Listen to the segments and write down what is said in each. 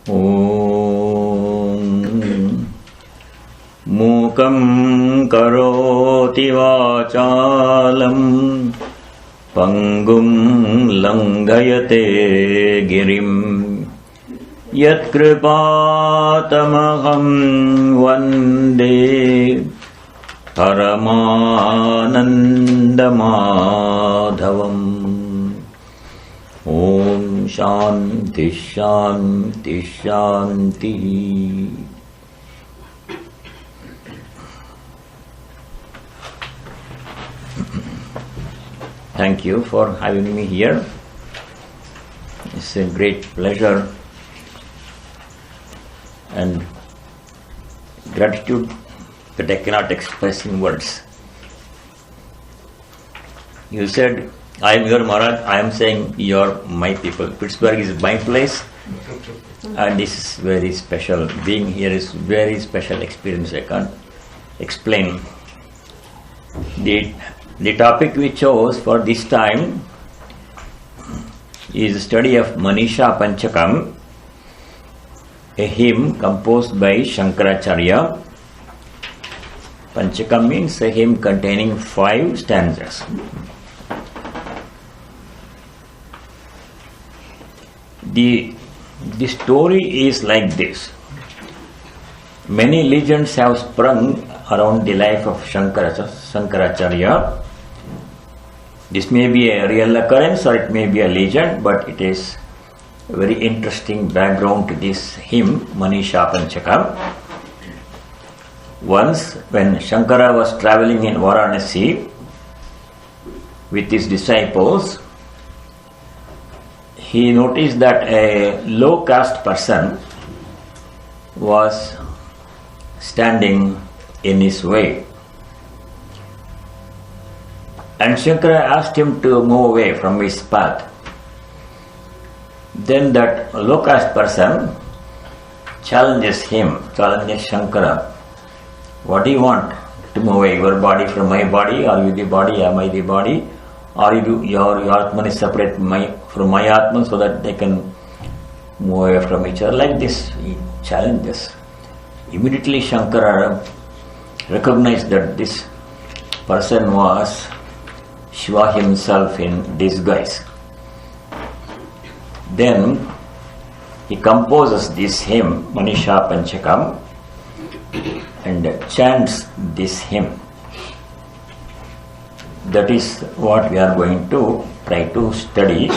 ॐ मूकं करोति वाचालं पङ्गुं लङ्घयते गिरिं यत्कृपातमहं वन्दे परमानन्दमाधवम्। ॐ शान्ति शान्ति शान्ति। Thank you for having me here. It's a great pleasure and gratitude that I cannot express in words. You said, I am your Maharaj, I am saying you are my people. Pittsburgh is my place and this is very special. Being here is very special experience. I can't explain. The topic we chose for this time is the study of Manisha Panchakam, a hymn composed by Shankaracharya. Panchakam means a hymn containing 5 stanzas. The story is like this. Many legends have sprung around the life of Shankaracharya. This may be a real occurrence or it may be a legend, but it is a very interesting background to this hymn, Manisha Panchakam. Once, when Shankara was traveling in Varanasi with his disciples, he noticed that a low caste person was standing in his way. And Shankara asked him to move away from his path. Then that low caste person challenges Shankara. What do you want to move away? Your body from my body? Are you the body? Am I the body? Or your Atman is separate from my Atman so that they can move away from each other? Like this, he challenges. Immediately Shankara recognized that this person was Shiva himself in disguise. Then he composes this hymn, Manisha Panchakam, and chants this hymn. That is what we are going to try to study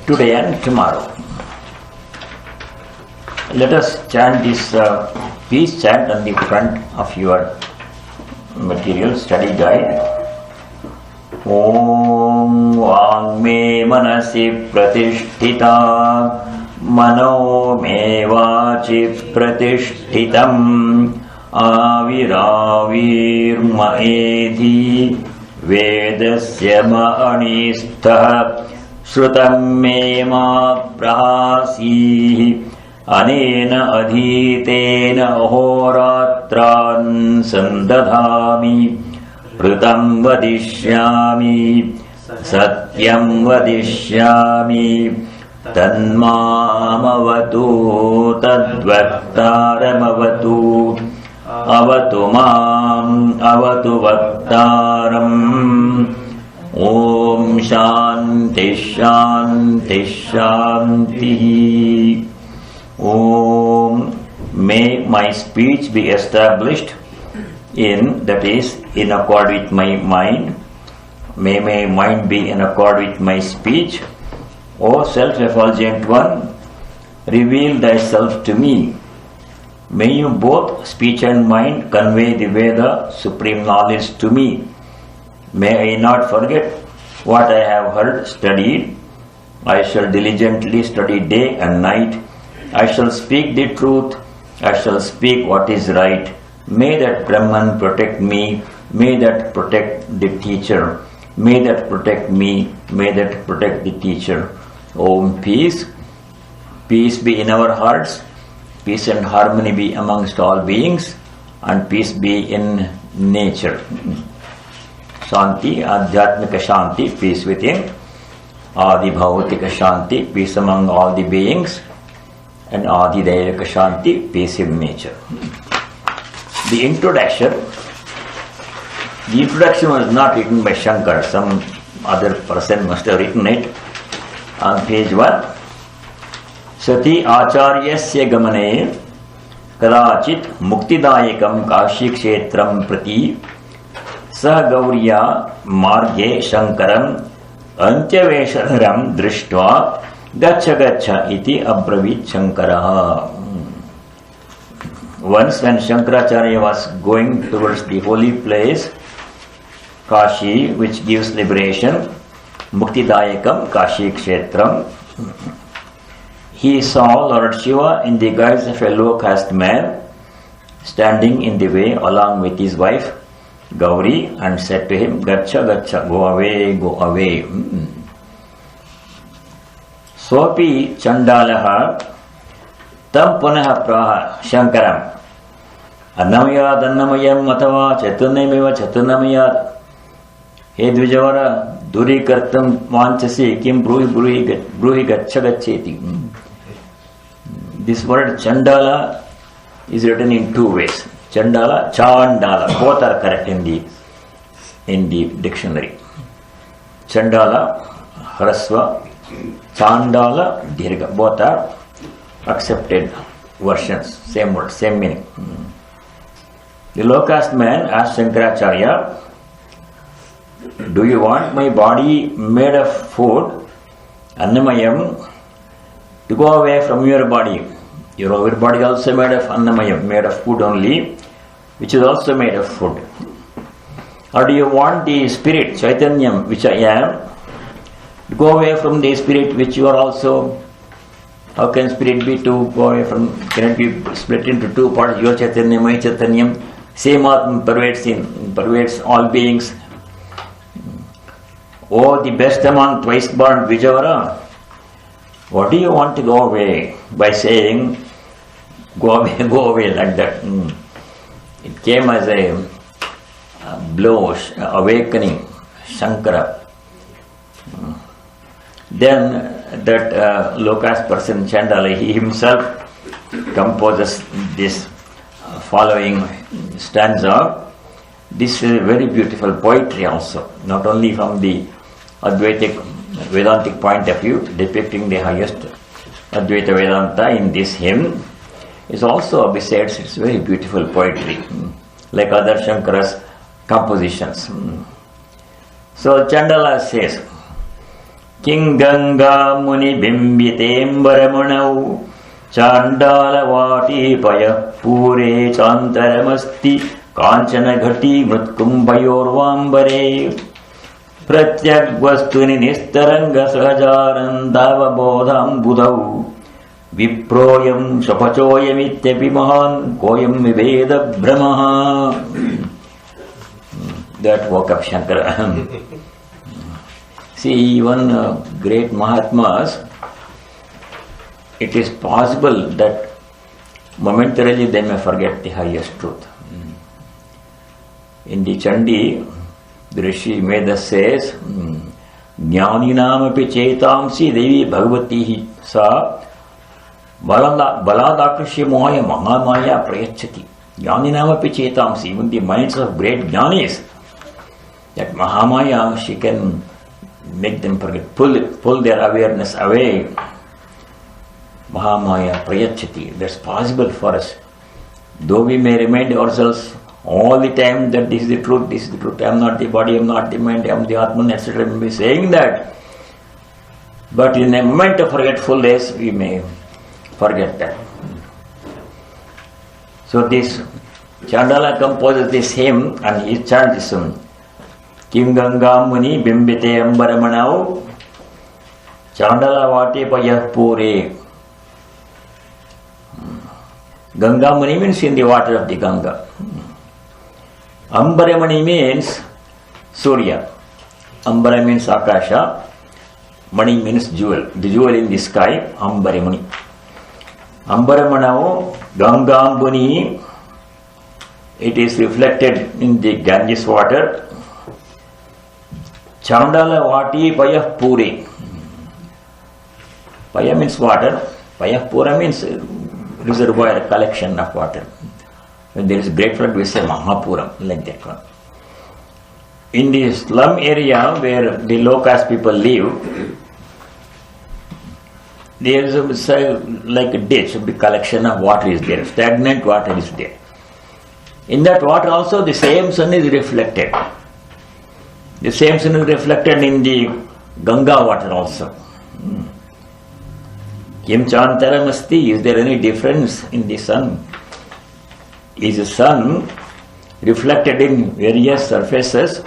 today and tomorrow. Let us chant this peace chant on the front of your material study guide. Om Vangme Manasi Pratisthita Mano Me Vachi Pratishtitam Aviravirma Edi Vedasya Ma'anistha Shrutam Me Ma Prahasi Anena Adhitena Ahoratran Sandadhami Prutam Vadishyami Satyam Vadishyami Tanmamavatu Tadvaktaramavatu Avatu Mam Avatu Vaktaram. Om Shanti Shanti Shanti. Om. May my speech be established in accord with my mind. May my mind be in accord with my speech. O self-effulgent one, reveal thyself to me. May you both speech and mind convey the Veda supreme knowledge to me. May I not forget what I have heard, studied. I shall diligently study day and night. I shall speak the truth. I shall speak what is right. May that Brahman protect me. May that protect the teacher. May that protect me. May that protect the teacher. Om peace. Peace be in our hearts. Peace and harmony be amongst all beings. And peace be in nature. Shanti, Adhyatmika Shanti, peace within. Adi Bhautika Shanti, peace among all the beings. and Adidayaka Shanti, peace in nature. The introduction was not written by Shankar, some other person must have written it. On page 1, Sati Acharyasya Gamane Kadachit Muktidayakam Kashi Kshetram Prati Sah Gauriya Marge Shankaram Antyaveshadharam Drishtva Gacha Gacha iti Abravit Shankaraha. Once when Shankaracharya was going towards the holy place Kashi, which gives liberation, Muktidayakam Kashi Kshetram, he saw Lord Shiva in the guise of a low caste man standing in the way along with his wife Gauri and said to him, Gacha Gacha, go away, go away. Sopi Chandalaha Tam Punaha Praha Shankaram Annamayad Annamayam Matava Chaitanyameva Chaitanyamaya. He Dvijavara Duri Kartam Manchasi Kim Bruhi Gacha Gacheti. This word Chandala is written in two ways. Chandala, Chandala, both are correct in the dictionary. Chandala, Haraswa, Chandala, Dirga, both are accepted versions, same word, same meaning. The low caste man asked Shankaracharya, do you want my body made of food, Annamayam, to go away from your body? Your body also made of Annamayam, made of food only, which is also made of food. Or do you want the spirit, Chaitanyam, which I am, to go away from the spirit which you are also? How can spirit be to go away from, can it be split into two parts, your Chaitanyam, my Chaitanyam? Same Atma pervades all beings. Oh, the best among twice born Vijayavara, what do you want to go away? By saying, go away like that. It came as a blow, awakening, Shankara. Then that low caste person, Chandala, he himself composes this following stanza. This is very beautiful poetry also, not only from the Advaitic Vedantic point of view, depicting the highest Advaita Vedanta in this hymn, is also, besides, it's very beautiful poetry, like other Shankara's compositions. So Chandala says, King Ganga Muni Bimbitembaramanav Chandala Vati Paya Pure Chantaramasti Kanchana Ghati Mutkumbhayorvambare Pratyak Vastuni Nistaranga Sahajarandava Bodham Budhau Viproyam Shapachoyam Ityapi Mahan Koyam Viveda Brahmaha. That woke up Shankara. See, even great Mahatmas, it is possible that momentarily they may forget the highest truth. In the Chandi, the Rishi Meda says, Jnaninam api chetamsi devi bhagavati sa baladakashya mohaya mahamaya prayachati. Jnaninam api chetamsi, even the minds of great jnanis, that Mahamaya, she can make them forget, pull their awareness away. Mahamaya prayachati. That's possible for us. Though we may remind ourselves all the time that this is the truth, I am not the body, I am not the mind, I am the Atman, etc. We may be saying that. But in a moment of forgetfulness, we may forget that. So this Chandala composes this hymn and he chants this hymn. Kim Ganga Muni Bimbite Ambaramanau Chandala Vate Payah Pure. Ganga Muni means in the water of the Ganga. Ambaramani means Surya. Ambara means Akasha. Mani means jewel. The jewel in the sky. Ambaramani. Ambaramanau Gangambuni. It is reflected in the Ganges water. Chandala Vati Payah Puri. Paya means water. Payapura means reservoir, a collection of water. When there is great flood, we say Mahapuram, like that one. In the slum area where the low caste people live, there is like a ditch, a big collection of water is there, stagnant water is there. In that water also the same sun is reflected. The same sun is reflected in the Ganga water also. Kim chantaram asti, is there any difference in the sun? Is the sun reflected in various surfaces?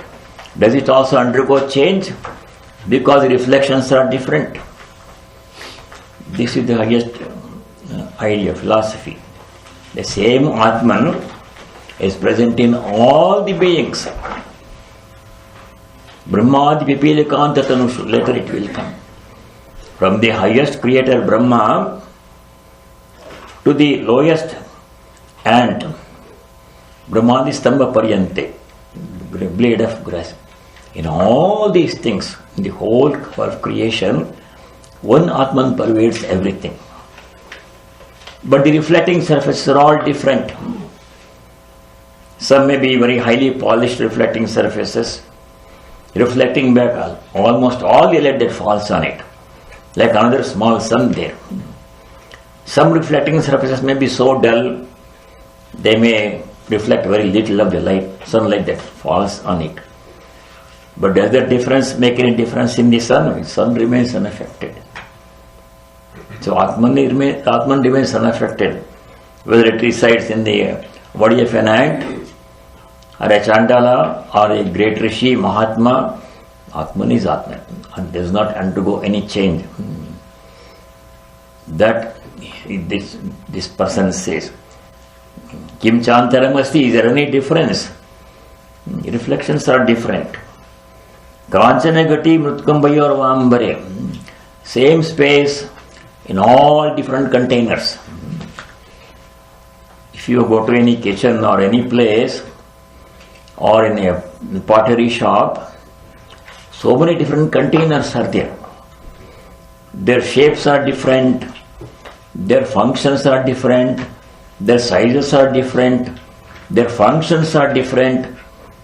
Does it also undergo change? Because reflections are different. This is the highest idea, philosophy. The same Atman is present in all the beings. Brahmadi Pipilekanta Tanushu, later it will come. From the highest creator Brahma to the lowest ant, Brahmadi Stamba Paryante, blade of grass. In all these things, in the whole of creation, one Atman pervades everything. But the reflecting surfaces are all different. Some may be very highly polished reflecting surfaces, reflecting back almost all the light that falls on it, like another small sun there. Some reflecting surfaces may be so dull, they may reflect very little of the light, sunlight that falls on it. But does that difference make any difference in the sun? The sun remains unaffected. So Atman remains unaffected, whether it resides in the body of an ant, or a Chandala, or a great Rishi, Mahatma. Atman is Atman and does not undergo any change. That this person says. Kim chantaram asti, is there any difference? Reflections are different. Kanchana gati mrutkambayor vambare. Same space in all different containers. If you go to any kitchen or any place or in a pottery shop, so many different containers are there. Their shapes are different, their functions are different, their sizes are different, their functions are different,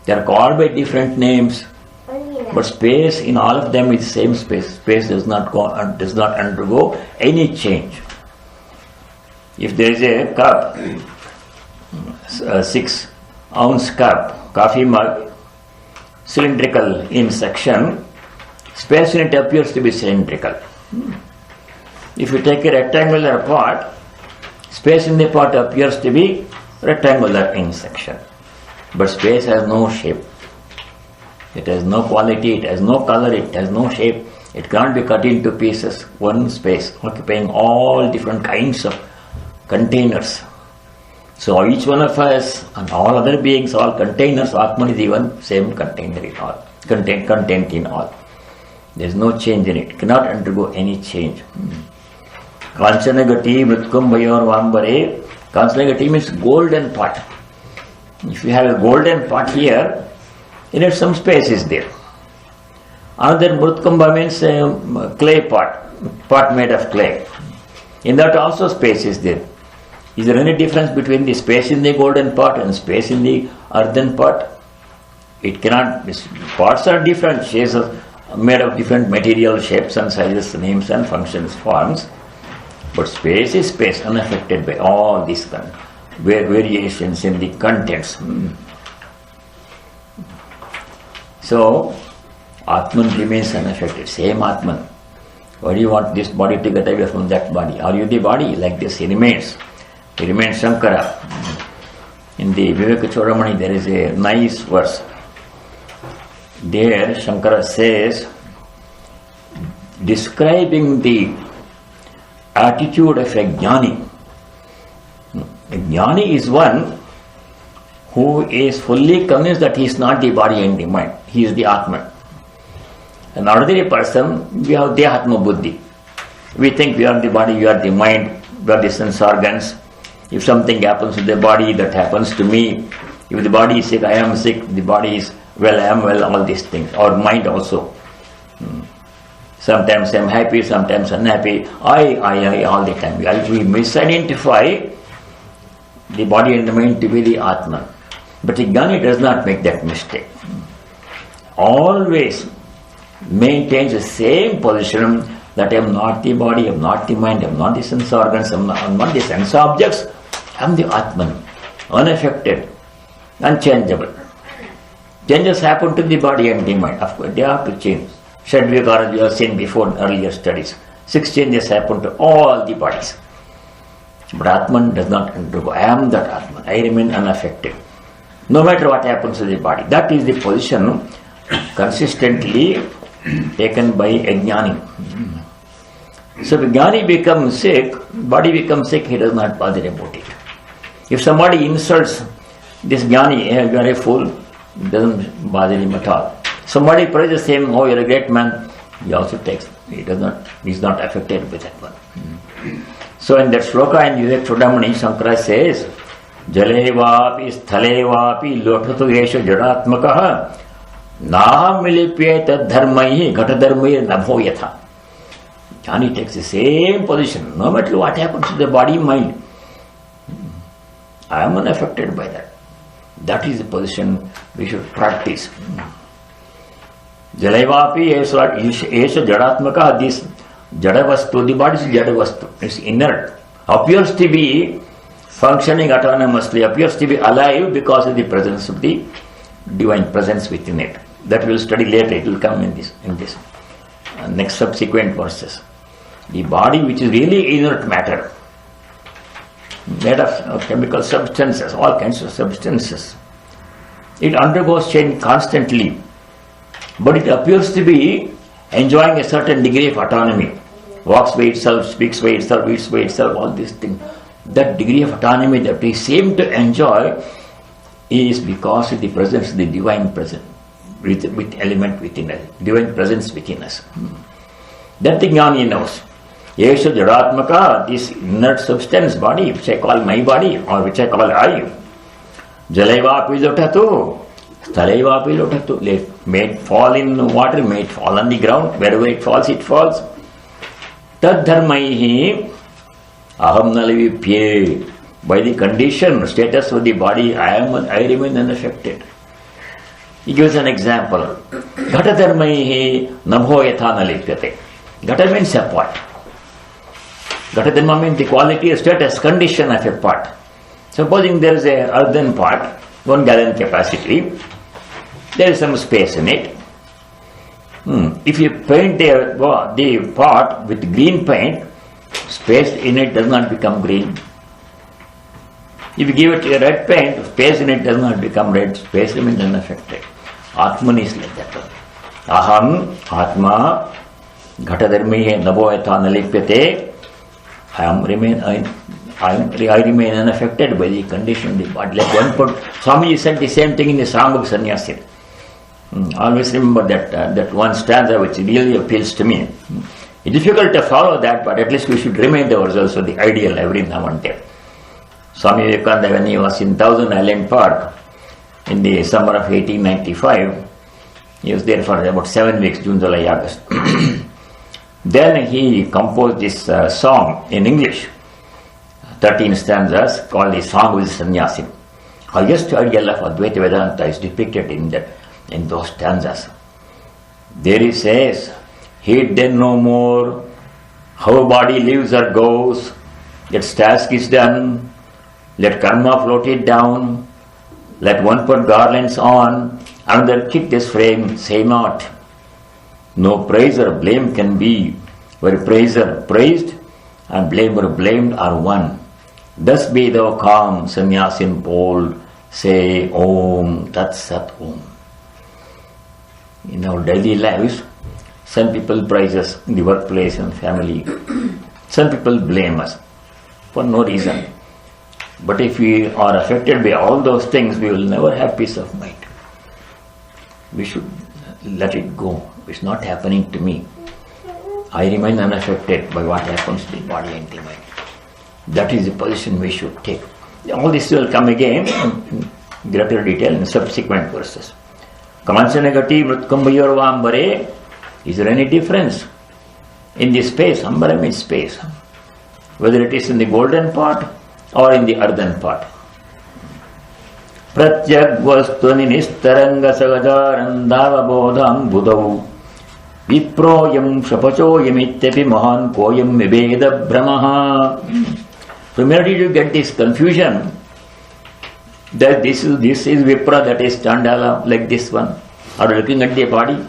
they are called by different names. But space in all of them is the same space. Space does not undergo any change. If there is a cup, a 6-ounce cup, coffee mug, cylindrical in section, space in it appears to be cylindrical. If you take a rectangular pot, space in the pot appears to be rectangular in section. But space has no shape. It has no quality, it has no color, it has no shape. It cannot be cut into pieces. One space occupying all different kinds of containers. So each one of us and all other beings, all containers, Atman is even same container in all, content in all. There is no change in it. It cannot undergo any change. Kanchana gati mritkum bayor vambare. Kanchana gati means golden pot. If you have a golden pot here, in it some space is there. Another Mrutkamba means clay pot made of clay. In that also space is there. Is there any difference between the space in the golden pot and space in the earthen pot? It cannot. Pots are different, shapes made of different material, shapes and sizes, names and functions, forms. But space is space, unaffected by all these variations in the contents. So, Atman remains unaffected, same Atman. Why do you want this body to get away from that body? Are you the body? Like this, he remains. He remains Shankara. In the Viveka Chudamani, there is a nice verse. There, Shankara says, describing the attitude of a jnani. A jnani is one who is fully convinced that he is not the body and the mind. He is the Atman. An ordinary person, we have Dehatma Buddhi. We think we are the body, we are the mind, we are the sense organs. If something happens to the body, that happens to me. If the body is sick, I am sick. The body is well, I am well, all these things. Our mind also. Sometimes I'm happy, sometimes unhappy. I, all the time. We misidentify the body and the mind to be the Atman. But the Jnani does not make that mistake. Always maintains the same position that I am not the body, I am not the mind, I am not the sense organs, I am not the sense objects, I am the Atman, unaffected, unchangeable. Changes happen to the body and the mind. Of course, they have to change. Shadvikara, you have seen before in earlier studies. 6 changes happen to all the bodies. But Atman does not undergo. I am that Atman. I remain unaffected. No matter what happens to the body. That is the position consistently taken by a Jnani. So if Jnani becomes sick, body becomes sick, he does not bother about it. If somebody insults this Jnani, you are a fool, it doesn't bother him at all. Somebody praises him, oh, you're a great man, he also takes, he is not affected by that one. So in that shloka in Vivek Chudamani, Shankara says, Jalevapi sthalevapi lotatu yesha jadatmakaha na milipyeta dharmaihi ghatadharmaihi nabho yatha. Jnani takes the same position, no matter what happens to the body mind. I am unaffected by that. That is the position we should practice. Jalevapi esha jadatmaka, this jadavastu, the body is jadavastu, it's inert, appears to be functioning autonomously, appears to be alive because of the presence of the divine presence within it. That we will study later, it will come in this next subsequent verses. The body, which is really inert matter, made of chemical substances, all kinds of substances, it undergoes change constantly, but it appears to be enjoying a certain degree of autonomy. Walks by itself, speaks by itself, eats by itself, all these things. That degree of autonomy that we seem to enjoy is because of the presence of the divine presence, with element within us, divine presence within us. That the Jnani knows. Yesha jadatmaka, this inert substance body, which I call my body, or which I call I. Jalevapi lotatu, sthalevapi lotatu. May it fall in water, may it fall on the ground, wherever it falls, it falls. Tad dharmaihi aham nalivipye. By the condition, status of the body, I remain unaffected. He gives an example. Ghata dharmaihi nabho yatha nalipyate. Ghata means a pot. Ghata dharma means the quality, status, condition of a pot. Supposing there is a earthen pot, 1 gallon capacity, there is some space in it. If you paint the pot with green paint, space in it does not become green. If you give it a red paint, space in it does not become red, space remains unaffected. Atman is like that. Aham, Atma, Ghatadharmihe nabho yatha nalipyate. I remain unaffected by the condition of the body. Like one put, Swamiji said the same thing in the Song of Sannyasi. Always remember that one stanza which really appeals to me. It's difficult to follow that, but at least we should remind ourselves of the ideal every now and then. Swami Vivekananda, when he was in Thousand Island Park in the summer of 1895, he was there for about 7 weeks, June, July, August. Then he composed this song in English, 13 stanzas, called the Song of the Sannyasi. Highest ideal of Advaita Vedanta is depicted in those stanzas. There he says, heed then no more how body lives or goes, its task is done, let karma float it down, let one put garlands on, another kick this frame, say not. No praise or blame can be, where praiser praised and blamer blamed are one. Thus be thou calm, sannyasin bold, say Om Tat Sat Om. In our daily lives, some people praise us in the workplace and family. Some people blame us for no reason. But if we are affected by all those things, we will never have peace of mind. We should let it go. It's not happening to me. I remain unaffected by what happens to the body and the mind. That is the position we should take. All this will come again in greater detail in subsequent verses. Kamansanagati Mritkambayorvambare. Is there any difference in the space. Ambaram is space. Whether it is in the golden pot or in the earthen pot. Pratyagvastuni nistaranga sagajarandavabodham budau viproyam shapachoyam ityapi mahan koyam viveda brahmaha. From where did you get this confusion that this is Vipra, that is Chandala, like this one? Are you looking at the body?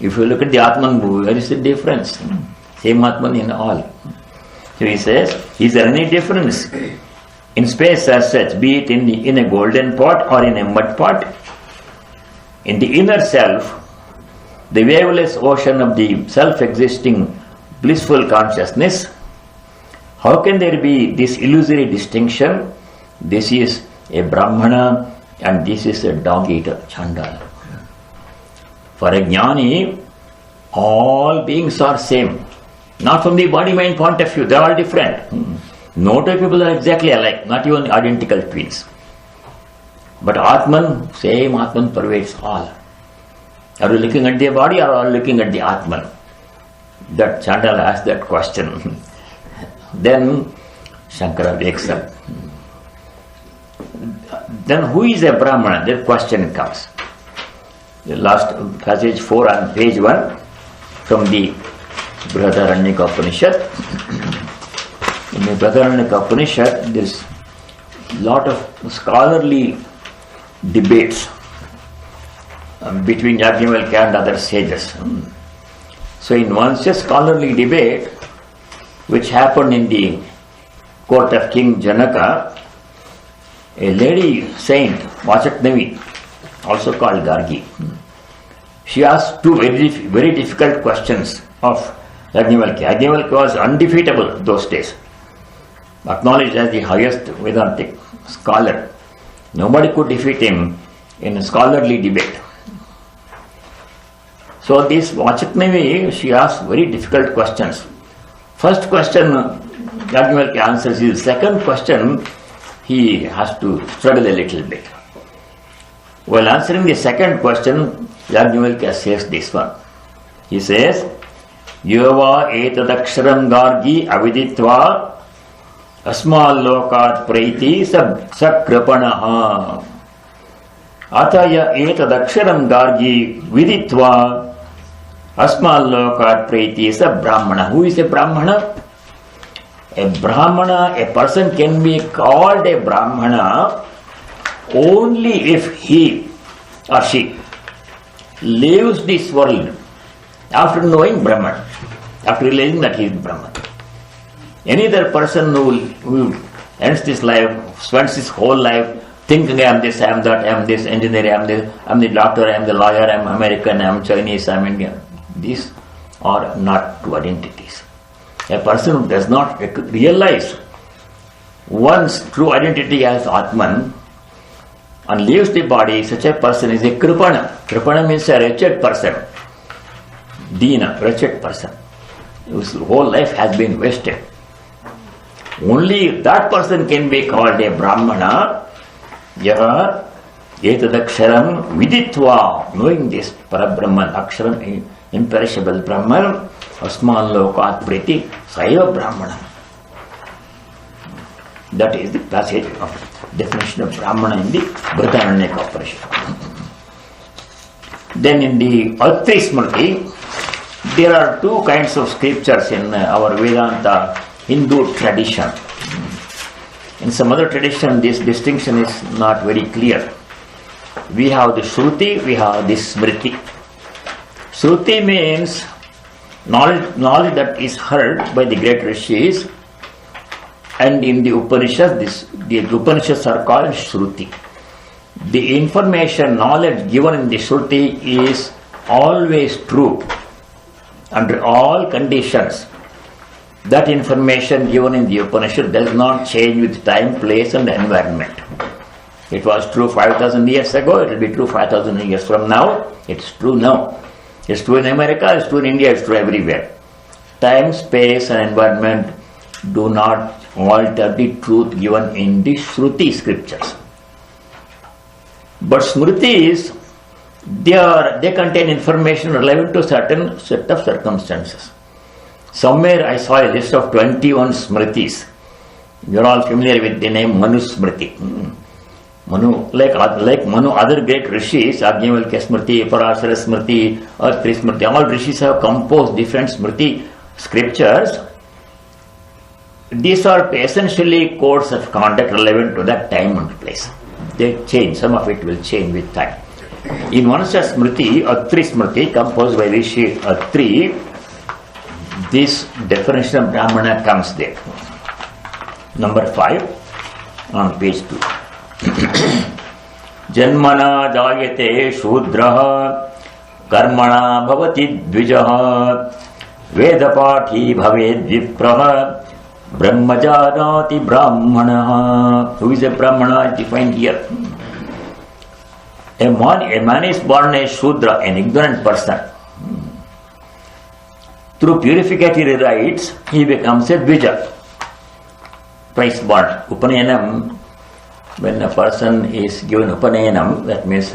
If you look at the Atman, where is the difference? Same Atman in all. So he says, is there any difference in space as such, be it in a golden pot or in a mud pot? In the inner self, the waveless ocean of the self-existing blissful consciousness, how can there be this illusory distinction? This is a Brahmana and this is a dog-eater, Chandala. For a Jnani, all beings are same. Not from the body-mind point of view, they are all different. No two people are exactly alike, not even identical twins. But Atman, same Atman pervades all. Are you looking at the body or are you looking at the Atman? That Chandala asked that question. Then Shankara wakes up. Then who is a Brahmana? That question comes. The last passage 4 on page 1 from the Brihadaranyaka Upanishad. In the Brihadaranyaka Upanishad, there is a lot of scholarly debates between Yajnavalkya and other sages. So in one such scholarly debate, which happened in the court of King Janaka, a lady saint, Vachaknavi, also called Gargi, she asked two very difficult questions of Yajnavalkya. Yajnavalkya was undefeatable those days, acknowledged as the highest Vedantic scholar. Nobody could defeat him in a scholarly debate. So this Vachaknavi, she asked very difficult questions. First question, Yajnavalkya answers his. Second question, he has to struggle a little bit. While answering the second question, Yajnavalkya says this one. He says, Yova etadaksharam gargi aviditva asmal lokat preiti sakrapanaha ataya etadaksharam gargi viditva asmal lokat preiti brahmana. Who is a Brahmana? A Brahmana, a person can be called a Brahmana only if he or she leaves this world after knowing Brahman, after realizing that he is Brahman. Any other person who ends this life, spends his whole life thinking I am this, I am that, I am this engineer, I am the doctor, I am the lawyer, I am American, I am Chinese, I am Indian. These are not two identities. A person who does not realize one's true identity as Atman and leaves the body, such a person is a Kripana. Kripana means a wretched person. Dina, wretched person, whose whole life has been wasted. Only that person can be called a Brahmana. Yaha etadaksharam viditva, knowing this Parabrahman, Aksharam, imperishable Brahman, asman lokat priti, saiva Brahmana. That is the passage of definition of Brahmana in the Brihadaranyaka Upanishad. Then in the Atri Smriti, there are two kinds of scriptures in our Vedanta Hindu tradition. In some other tradition, this distinction is not very clear. We have the Shruti, we have the Smriti. Shruti means knowledge that is heard by the great rishis, and in the Upanishads, the Upanishads are called Shruti. The information, knowledge given in the Shruti is always true under all conditions. That information given in the Upanishad does not change with time, place and environment. It was true 5,000 years ago, it will be true 5,000 years from now. It's true now. It's true in America, it's true in India, it's true everywhere. Time, space and environment do not alter the truth given in the Shruti scriptures. But Smritis, they contain information relevant to certain set of circumstances. Somewhere I saw a list of 21 Smritis. You are all familiar with the name Manu Smriti. Manu, like Manu, other great rishis, Agnivalkya Smriti, Parashara Smriti, Atri Smriti, all rishis have composed different Smriti scriptures. These are essentially codes of conduct relevant to that time and place. They change, some of it will change with time. In one such Smriti, Atri Smriti, composed by Rishi Atri, this definition of Brahmana comes there. Number 5 on page 2. Janmana jayate shudraha karmana bhavati dvijaha vedapathi bhaved vipraha brahmajanati brahmanaha. Who is a Brahmana is defined here. A man is born a Shudra, an ignorant person. Through purificatory rites, he becomes a Dvija, twice born. Upanayanam, when a person is given Upanayanam, that means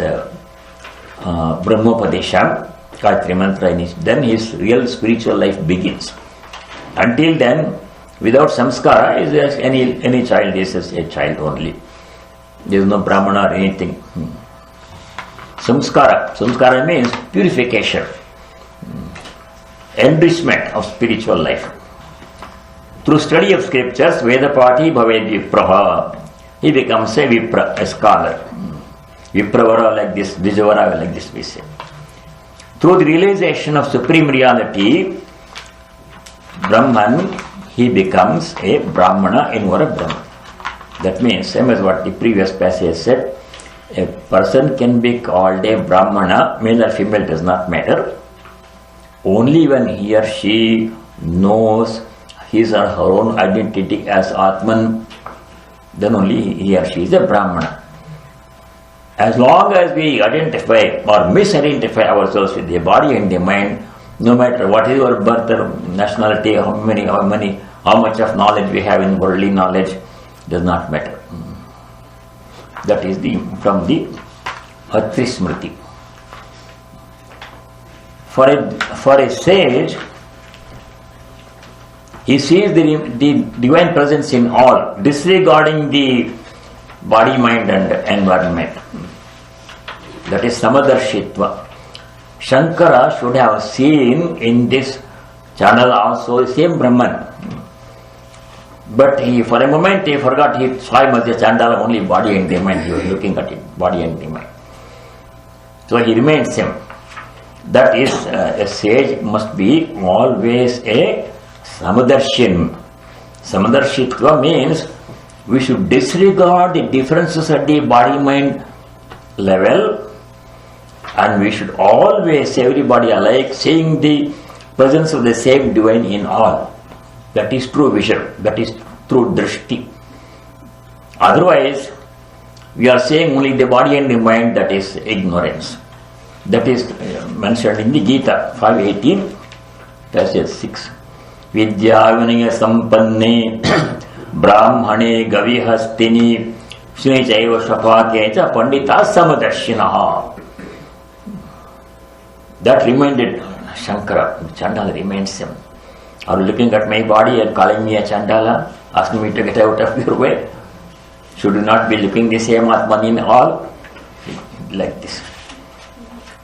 Brahmopadesha, Gayatri Mantra, then his real spiritual life begins. Until then, without samskara, any child is a child only. There is no Brahmana or anything. Samskara means purification, enrichment of spiritual life. Through study of scriptures, Vedapati Bhaved Vipraha, he becomes a Vipra, a scholar. Vipravara like this, Vijavara like this we say. Through the realization of supreme reality, Brahman, he becomes a Brahmana in Vara Brahman. That means, same as what the previous passage said, a person can be called a Brahmana, male or female does not matter, only when he or she knows his or her own identity as Atman, then only he or she is a Brahmana. As long as we identify or misidentify ourselves with the body and the mind, no matter what is our birth or nationality, how much of knowledge we have in worldly knowledge, does not matter. That is from the Atri Smriti. For a sage, he sees the divine presence in all, disregarding the body, mind and environment. That is Samadarshitva. Shankara should have seen in this channel also the same Brahman. But for a moment he forgot, he saw him as a Chandala, only body and the mind. He was looking at it, body and the mind. So he remains him. That is, a sage must be always a Samadarshin. Samadarshitva means we should disregard the differences at the body-mind level, and we should always, everybody alike, seeing the presence of the same divine in all. That is true vision, that is true drishti. Otherwise, we are saying only the body and the mind, that is ignorance. That is mentioned in the Gita 5:18, passage 6. Vidya vinaya sampanne brahmane gavihastini shri chaiva shapakecha pandita samadarshinaha. That reminded Shankara. Chandala reminds him. Are you looking at my body and calling me a Chandala, asking me to get out of your way? Should you not be looking the same Atman in all? Like this.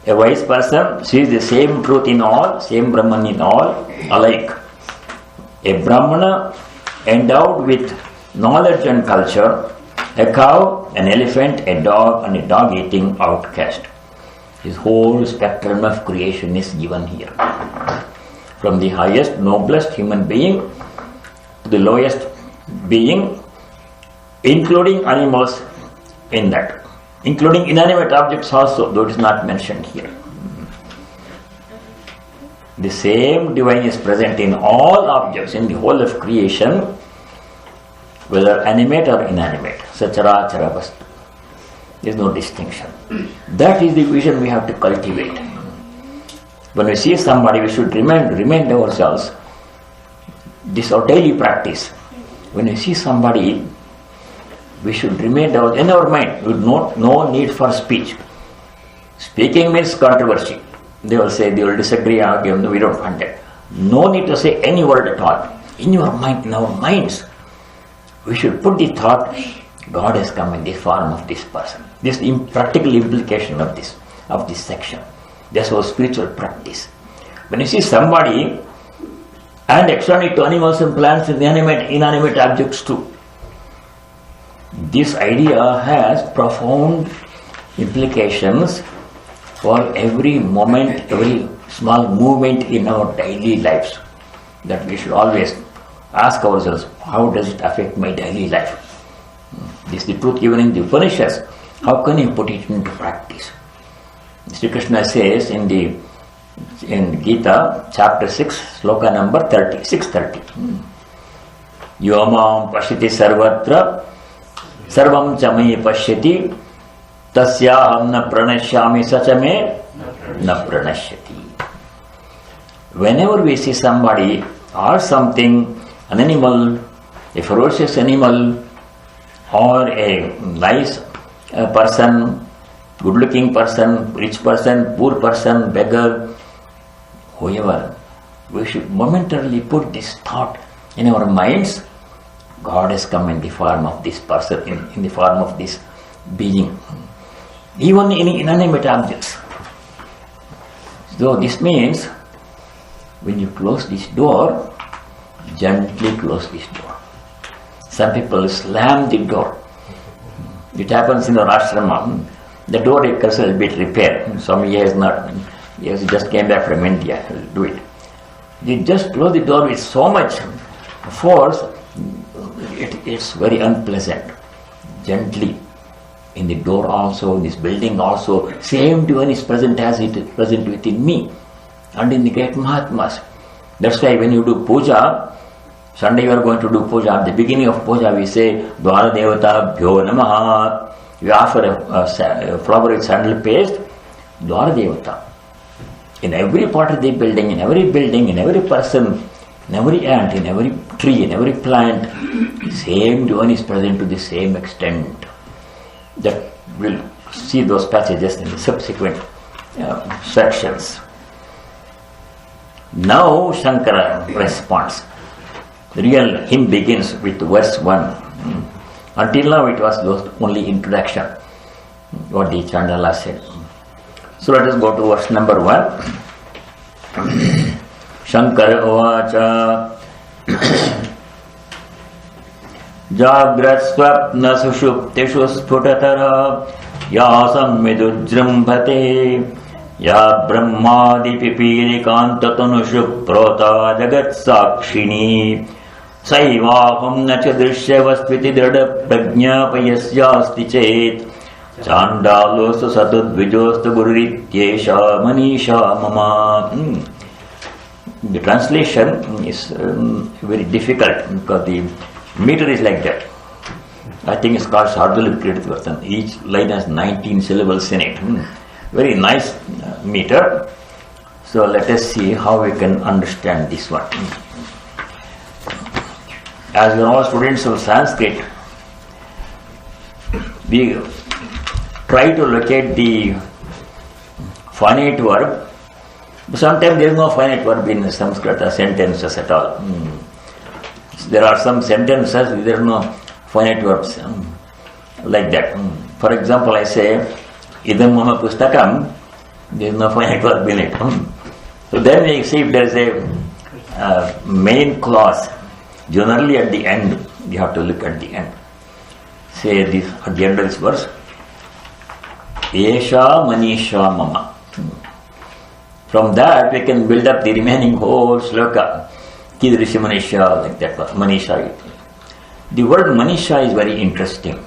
A wise person sees the same truth in all, same Brahman in all, alike. A Brahmana endowed with knowledge and culture, a cow, an elephant, a dog, and a dog-eating outcast. His whole spectrum of creation is given here. From the highest, noblest human being to the lowest being, including animals in that, including inanimate objects also, though it is not mentioned here. The same divine is present in all objects, in the whole of creation, whether animate or inanimate. Sachara chara vastu. There is no distinction. That is the vision we have to cultivate. When we see somebody, we should remind ourselves, this is our daily practice. When we see somebody, we should remain in our mind, with no need for speech. Speaking means controversy. They will say, they will disagree, argue, we don't want that. No need to say any word at all. In your mind, in our minds, we should put the thought, God has come in the form of this person. This is the practical implication of this section. That's our spiritual practice. When you see somebody, and extending to animals and plants and inanimate objects too, this idea has profound implications for every moment, every small movement in our daily lives, that we should always ask ourselves, how does it affect my daily life? This is the truth given in the Upanishads. How can you put it into practice? Sri Krishna says in Gita, chapter 6, sloka number 30, 630. Yomam pashyati sarvatra, sarvam chame pashyati, tasyaham na pranashyami sachame na pranashyati. Whenever we see somebody or something, an animal, a ferocious animal, or a nice person, good-looking person, rich person, poor person, beggar, whoever, we should momentarily put this thought in our minds, God has come in the form of this person, in the form of this being. Even in inanimate objects. So this means, when you close this door, gently close this door. Some people slam the door. It happens in our ashrama. The door is a little bit repaired. Swami has not. He just came back from India. He'll do it. You just close the door with so much force. It's very unpleasant. Gently. In the door also, in this building also, same divine is present as it is present within me. And in the great Mahatmas. That's why when you do puja, Sunday you are going to do puja. At the beginning of puja we say, Dwara Devata Bhyo Namaha. We offer a flower with sandal paste, Dwara Devata. In every part of the building, in every person, in every ant, in every tree, in every plant, same divine is present to the same extent. That we'll see those passages in the subsequent sections. Now Shankara responds. The real hymn begins with verse 1. Until now it was only introduction, what the Chandala said. So let us go to verse number 1. Shankara Ovacha Jagrat Swapna Sushuptishu Sputatara Yasam Midujrambhate Ya Brahmadi Pipili Kantatanushu Prota Jagat Sakshini Saivaham Nacha Drishya Vastviti Drada Prajna Payasyasti Chet Chandalosu Satudvijostu Gururityesha Manisha Mama. The translation is very difficult because the meter is like that. I think it's called Shardulip. Each line has 19 syllables in it. Very nice meter. So let us see how we can understand this one. As we are all students of Sanskrit, we try to locate the finite verb. Sometimes there is no finite verb in Sanskrit sentences at all. There are some sentences there are no finite verbs like that. For example, I say, Idam mama pustakam, there is no finite verb in it. So then we see if there is a main clause. Generally at the end, you have to look at the end. Say this at the end of this verse, Esha Manisha Mama. From that we can build up the remaining whole sloka. Kidrishi Manisha, like that, Manisha. The word Manisha is very interesting.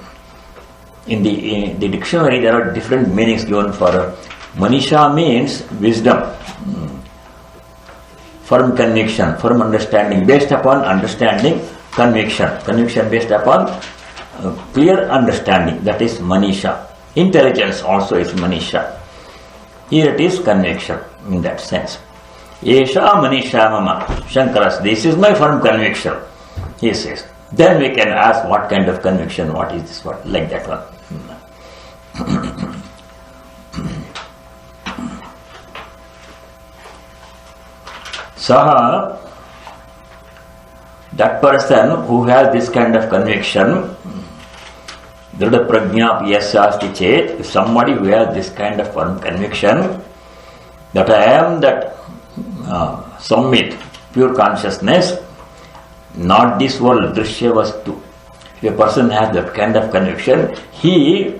In the dictionary there are different meanings given for Manisha means wisdom, firm conviction, firm understanding, based upon understanding, conviction based upon clear understanding, that is Manisha. Intelligence also is Manisha. Here it is conviction in that sense. Esha Manisha Mama. Shankara, this is my firm conviction, he says. Then we can ask what kind of conviction, what is this, what, like that one. Saha, that person who has this kind of conviction, Drida Prajna Piyasasti Chet, if somebody who has this kind of firm conviction that I am that Sammit, pure consciousness, not this world, Drishya Vastu. If a person has that kind of conviction, he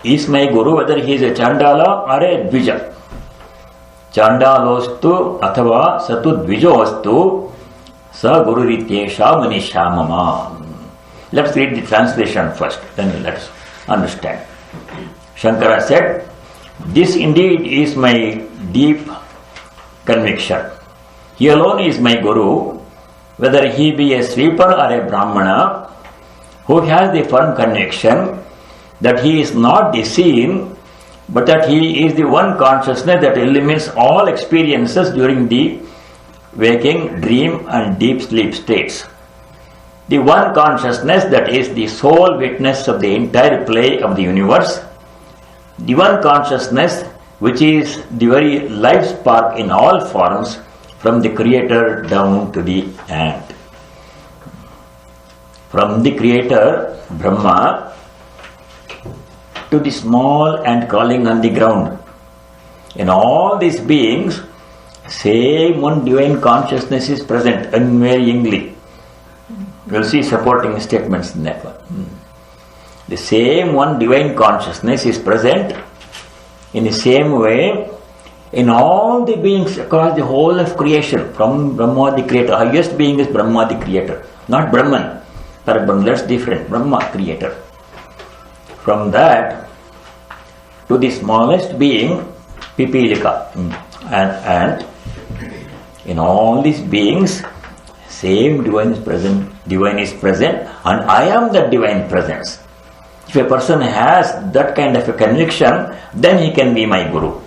is my Guru, whether he is a Chandala or a Dvija. Chandalostu athava satu Dvijostu sa Guru Rityesha Manisha Mama. Let's read the translation first, then let's understand. Shankara said, this indeed is my deep conviction. He alone is my Guru, whether he be a sweeper or a Brahmana, who has the firm conviction that he is not the seen, but that he is the one consciousness that eliminates all experiences during the waking, dream and deep sleep states. The one consciousness that is the sole witness of the entire play of the universe. The one consciousness which is the very life spark in all forms, from the creator down to the ant. From the creator, Brahma, to the small ant crawling on the ground. In all these beings, same one divine consciousness is present unvaryingly. We will see supporting statements in that one. The same one divine consciousness is present in the same way in all the beings across the whole of creation, from Brahma the creator. Highest being is Brahma the creator, not Brahman. Parabram, that's different. Brahma creator. From that to the smallest being, Pipilika, and in all these beings, same divine is present. Divine is present, and I am that divine presence. If a person has that kind of a conviction, then he can be my Guru.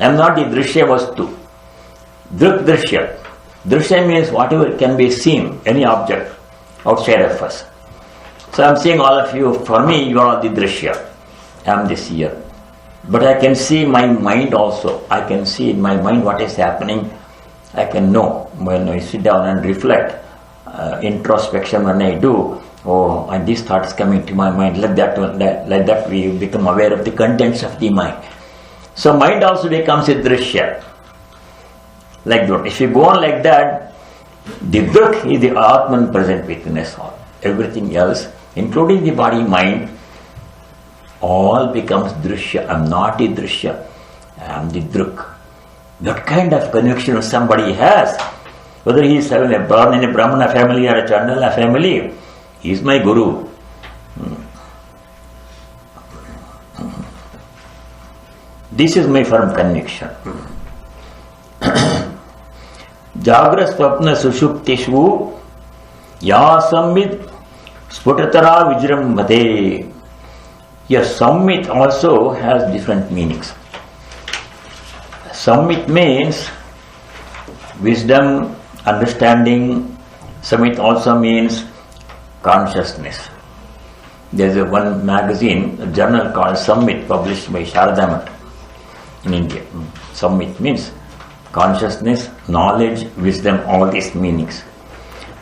I am not the Drishya Vastu. Drik Drishya. Drishya means whatever can be seen, any object outside of us. So I am saying all of you, for me you are the Drishya. I am the seer. But I can see my mind also. I can see in my mind what is happening. I can know when I sit down and reflect. Introspection when I do, oh, and this thought is coming to my mind, like that we become aware of the contents of the mind. So mind also becomes a Drishya. Like that. If you go on like that, the Drik is the Atman present within us all. Everything else, including the body, mind, all becomes Drishya. I am not the Drishya, I am the Drik. That kind of connection somebody has, whether he is born in a Brahmana family or a Chandala family, he is my Guru. This is my firm conviction. Jagra Swapna Sushuptishu Ya Sammit Sputatara Vijrambhate. Yes, Sammit also has different meanings. Sammit means wisdom, understanding. Sammit also means consciousness. There is one magazine, a journal called Sammit, published by Sharada Math in India. Sammit means consciousness, knowledge, wisdom, all these meanings.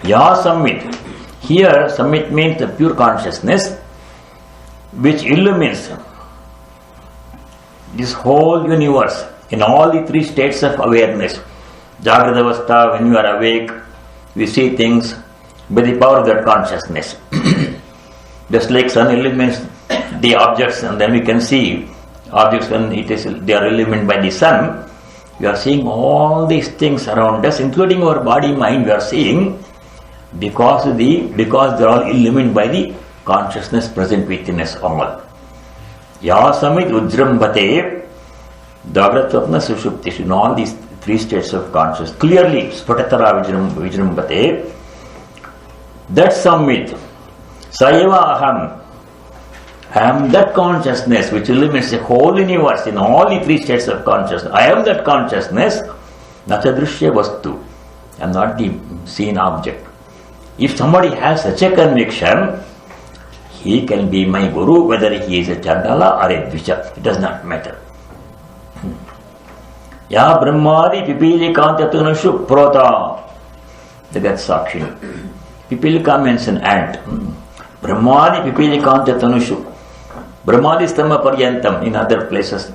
Ya Sammit. Here, Sammit means the pure consciousness which illumines this whole universe in all the three states of awareness. Jagrata Avastha, when you are awake, we see things by the power of that consciousness. Just like sun illumines the objects, and then we can see objects when they are illumined by the sun. We are seeing all these things around us, including our body, mind. We are seeing because they are all illumined by the consciousness present within us all. Ya Samit Ujrambhate, Jagrata Swapna Sushuptishu, in all these three states of consciousness, clearly Sputatara Vijrambhate. That Sammit, Sayeva Aham, I am that consciousness which illuminates the whole universe in all the three states of consciousness. I am that consciousness, not a Drishya Vastu. I am not the seen object. If somebody has such a conviction, he can be my Guru, whether he is a Chandala or a Dvija. It does not matter. Ya Brahmadi Pipilika Tanushu Prota. That's Sakshini. Pipilika means an ant. Brahmadi Pipilika Tanushu. Brahmadi Stama Paryantam. In other places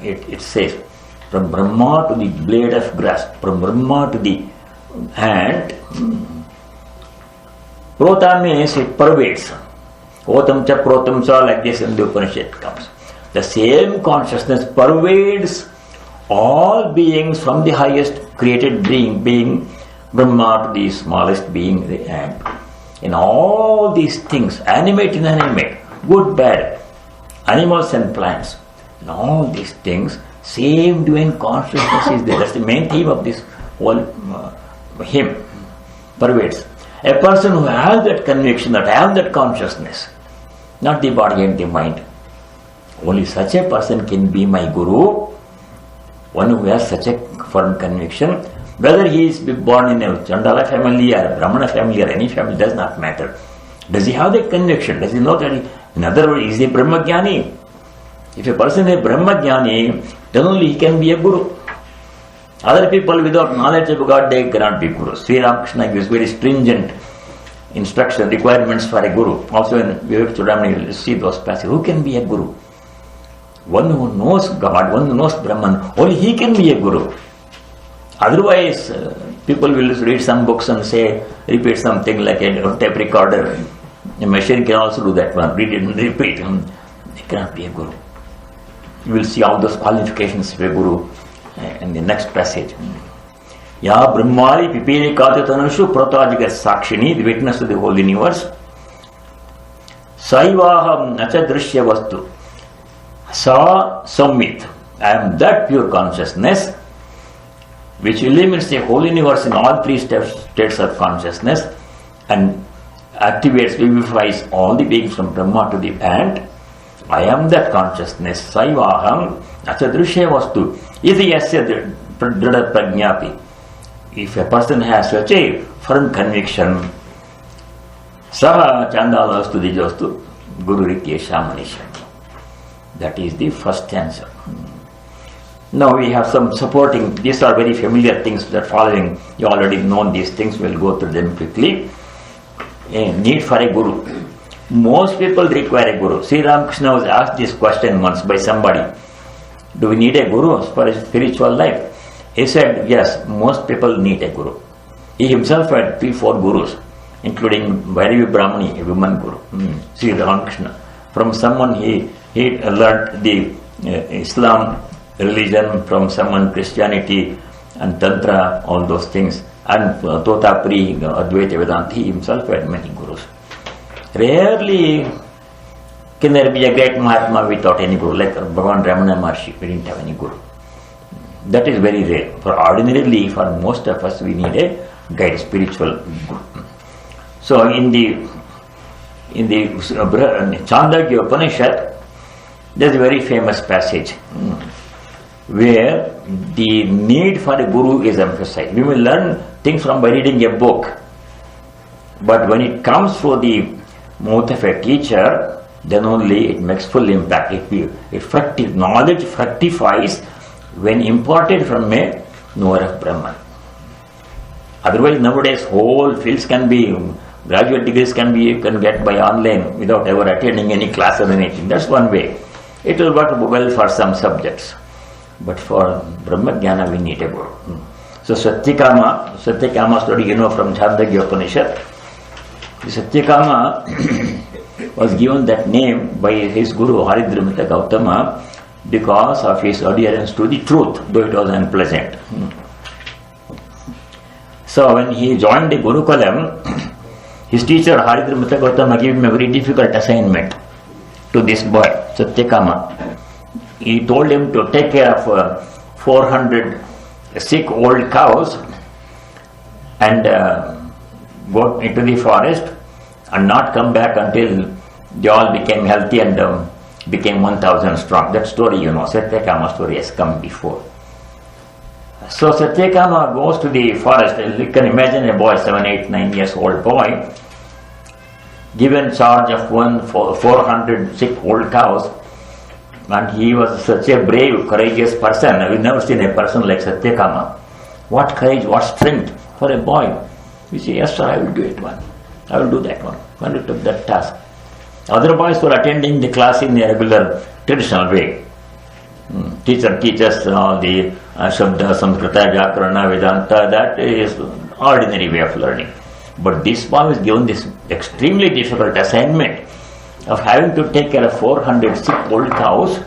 it says from Brahma to the blade of grass, from Brahma to the ant. Prota means it pervades. Otam cha protam cha, like this in the Upanishad comes. The same consciousness pervades all beings from the highest created being Brahma to the smallest being, the ant. In all these things, animate, inanimate, good, bad, animals and plants, in all these things, same divine consciousness is there. That's the main theme of this whole hymn. Pervades. A person who has that conviction, that has that consciousness, not the body and the mind, only such a person can be my guru. One who has such a firm conviction, whether he is born in a Chandala family or a Brahmana family or any family, does not matter. Does he have that conviction? Does he know that in other words, is he Brahmagyani? If a person is Brahmagyani, then only he can be a guru. Other people without knowledge of God, they cannot be gurus. Sri Ramakrishna gives very stringent instruction, requirements for a guru. Also in Vivek Chudamani, you will see those passages. Who can be a guru? One who knows God, one who knows Brahman, only he can be a guru. Otherwise, people will read some books and say, repeat something like a tape recorder. A machine can also do that one, read it and repeat. They cannot be a guru. You will see all those qualifications of a guru in the next passage. Ya Brahmari Pipili Katatanushu Pratajiga Sakshini, the witness to the whole universe. Saivaham Nacha Drishya Vastu. Sa Sammit. I am that pure consciousness which illuminates the whole universe in all three states of consciousness and activates, vivifies all the beings from Brahma to the ant. I am that consciousness. Saivaham Nacha Drishya Vastu. Iti yasya drada prajnapi. If a person has such a firm conviction, saha chandala astu dijostu guru rityesha manisha. That is the first answer. Now we have some supporting, these are very familiar things that following, you already know these things, we'll go through them quickly. A need for a guru. Most people require a guru. Sri Ramakrishna was asked this question once by somebody. Do we need a guru for a spiritual life? He said, yes, most people need a guru. He himself had 3-4 gurus, including Vairavi Brahmani, a woman guru, Sri Ramakrishna. From someone he learned the Islam religion, from someone Christianity and Tantra, all those things. And Totapuri, Advaita Vedanta, he himself had many gurus. Rarely can there be a great Mahatma without any guru, like Bhagavan Ramana Maharshi, we didn't have any guru. That is very rare. For ordinarily, for most of us, we need a guide, spiritual guru. So in the Chandogya Upanishad, there is a very famous passage where the need for a guru is emphasized. We will learn things from by reading a book, but when it comes through the mouth of a teacher, then only it makes full impact. Knowledge fructifies when imparted from a knower of Brahman. Otherwise, nowadays whole fields can be, graduate degrees can get by online without ever attending any class or anything. That's one way. It will work well for some subjects. But for Brahma Jnana we need a guru. So Satyakama story you know from Chandogya Upanishad. Satyakama was given that name by his guru Haridramita Gautama because of his adherence to the truth, though it was unpleasant. So when he joined the Gurukulam, his teacher Haridramita Gautama gave him a very difficult assignment to this boy, Satyakama. He told him to take care of 400 sick old cows and go into the forest and not come back until they all became healthy and became 1,000 strong. That story, you know, Satyakama story has come before. So Satyakama goes to the forest. You can imagine a boy, 7, 8, 9 years old boy, given charge of 400 sick old cows, And he was such a brave, courageous person. I've never seen a person like Satyakama. What courage, what strength for a boy. You say, yes sir, I will do it one. I will do that one. When he took that task. Other boys were attending the class in a regular, traditional way. Teacher teaches all the Shabda, Samskrita, Vyakarana, Vedanta. That is ordinary way of learning. But this boy was given this extremely difficult assignment of having to take care of 400 sick old cows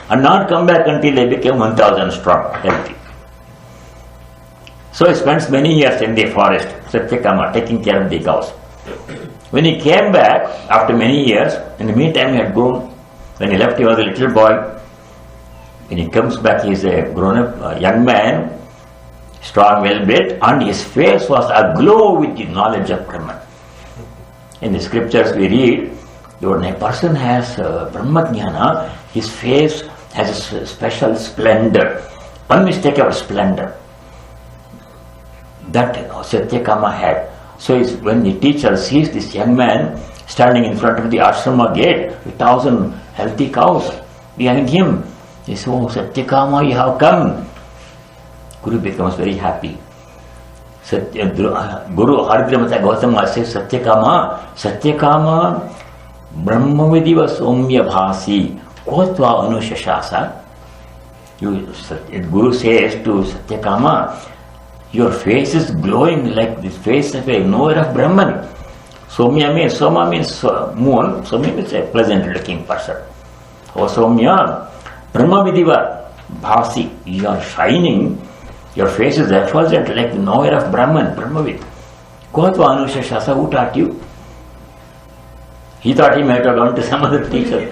and not come back until they became 1,000 strong, healthy. So he spends many years in the forest, Satyakama, taking care of the cows. When he came back after many years, in the meantime he had grown. When he left, he was a little boy. When he comes back, he is a grown-up young man, strong, well-built, and his face was aglow with the knowledge of Brahman. In the scriptures we read, when a person has Brahma Jnana, his face has a special splendor, unmistakable splendor. That Satyakama had. So when the teacher sees this young man standing in front of the ashrama gate with 1,000 healthy cows behind him, he says, oh Satyakama, you have come. Guru becomes very happy. Guru Hardramata Gautama says, Satyakama, Brahmavidiva Somya Bhasi, Kotva Anushashasa. Guru says to Satyakama, your face is glowing like the face of a knower of Brahman. Somya means, Soma means moon, Somya means a pleasant looking person. Oh Somya, Brahmavidiva Bhasi, you are shining, your face is effulgent like the knower of Brahman, Brahmavid. Kotva Anushashasa, who taught you? He thought he might have gone to some other teacher.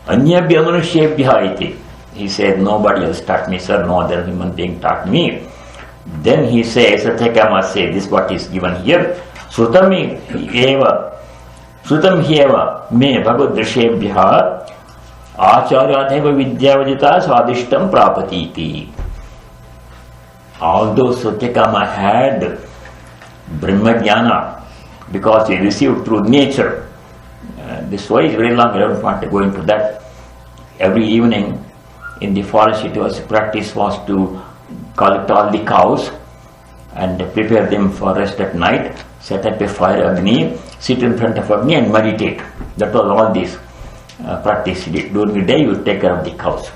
Anyabhya manushyebhya iti. He said, nobody else taught me, sir, no other human being taught me. Then he says, Satyakama says, this is what is given here. Srutam hyeva me bhagavadrishyebhya acharyadheva vidyavajita swadishtam prapatiti. Although Satyakama had Brahmajnana, because he received through nature. This story is very long, I don't want to go into that. Every evening in the forest, it was practice was to collect all the cows and prepare them for rest at night, set up a fire Agni, sit in front of Agni and meditate. That was all this practice. During the day you take care of the cows.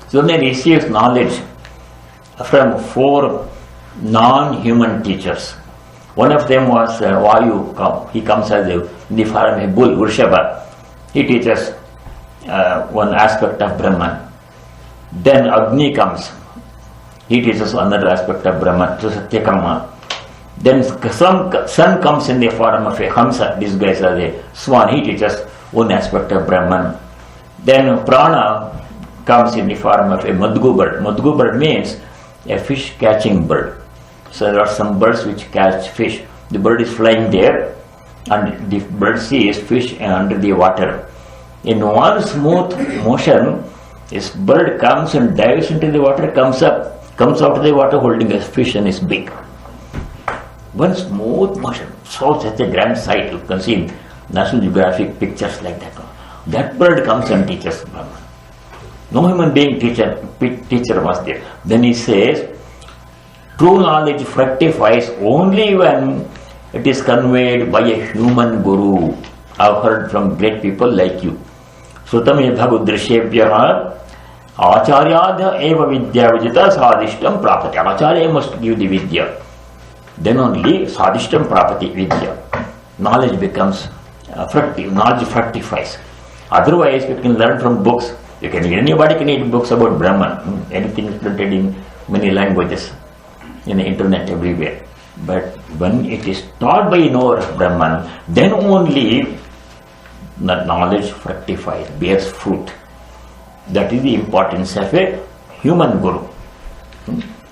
So they received knowledge from 4 non-human teachers. One of them was Vayu. He comes as in the form of a bull, Vrishabha. He teaches one aspect of Brahman. Then Agni comes. He teaches another aspect of Brahman, so Satyakama. Then sun comes in the form of a Hamsa, disguised as a swan. He teaches one aspect of Brahman. Then Prana comes in the form of a Madgu bird. Madgu bird means a fish catching bird. So there are some birds which catch fish. The bird is flying there and the bird sees fish under the water. In one smooth motion, this bird comes and dives into the water, comes out of the water holding a fish in his beak. One smooth motion, so such a grand sight. You can see in National Geographic pictures like that. That bird comes and teaches Brahman. No human being teacher was there. Then he says, true knowledge fructifies only when it is conveyed by a human guru. I've heard from great people like you. Srutam bhagavadrishyebhya acharyadha eva vidya vijita sadishtam prapati. Acharya must give the vidya. Then only sadishtam prapati vidya. Knowledge becomes fructive. Knowledge fructifies. Otherwise, you can learn from books. Anybody can read books about Brahman. Anything is printed in many languages, in the internet everywhere. But when it is taught by a knower of Brahman, then only the knowledge fructifies, bears fruit. That is the importance of a human guru,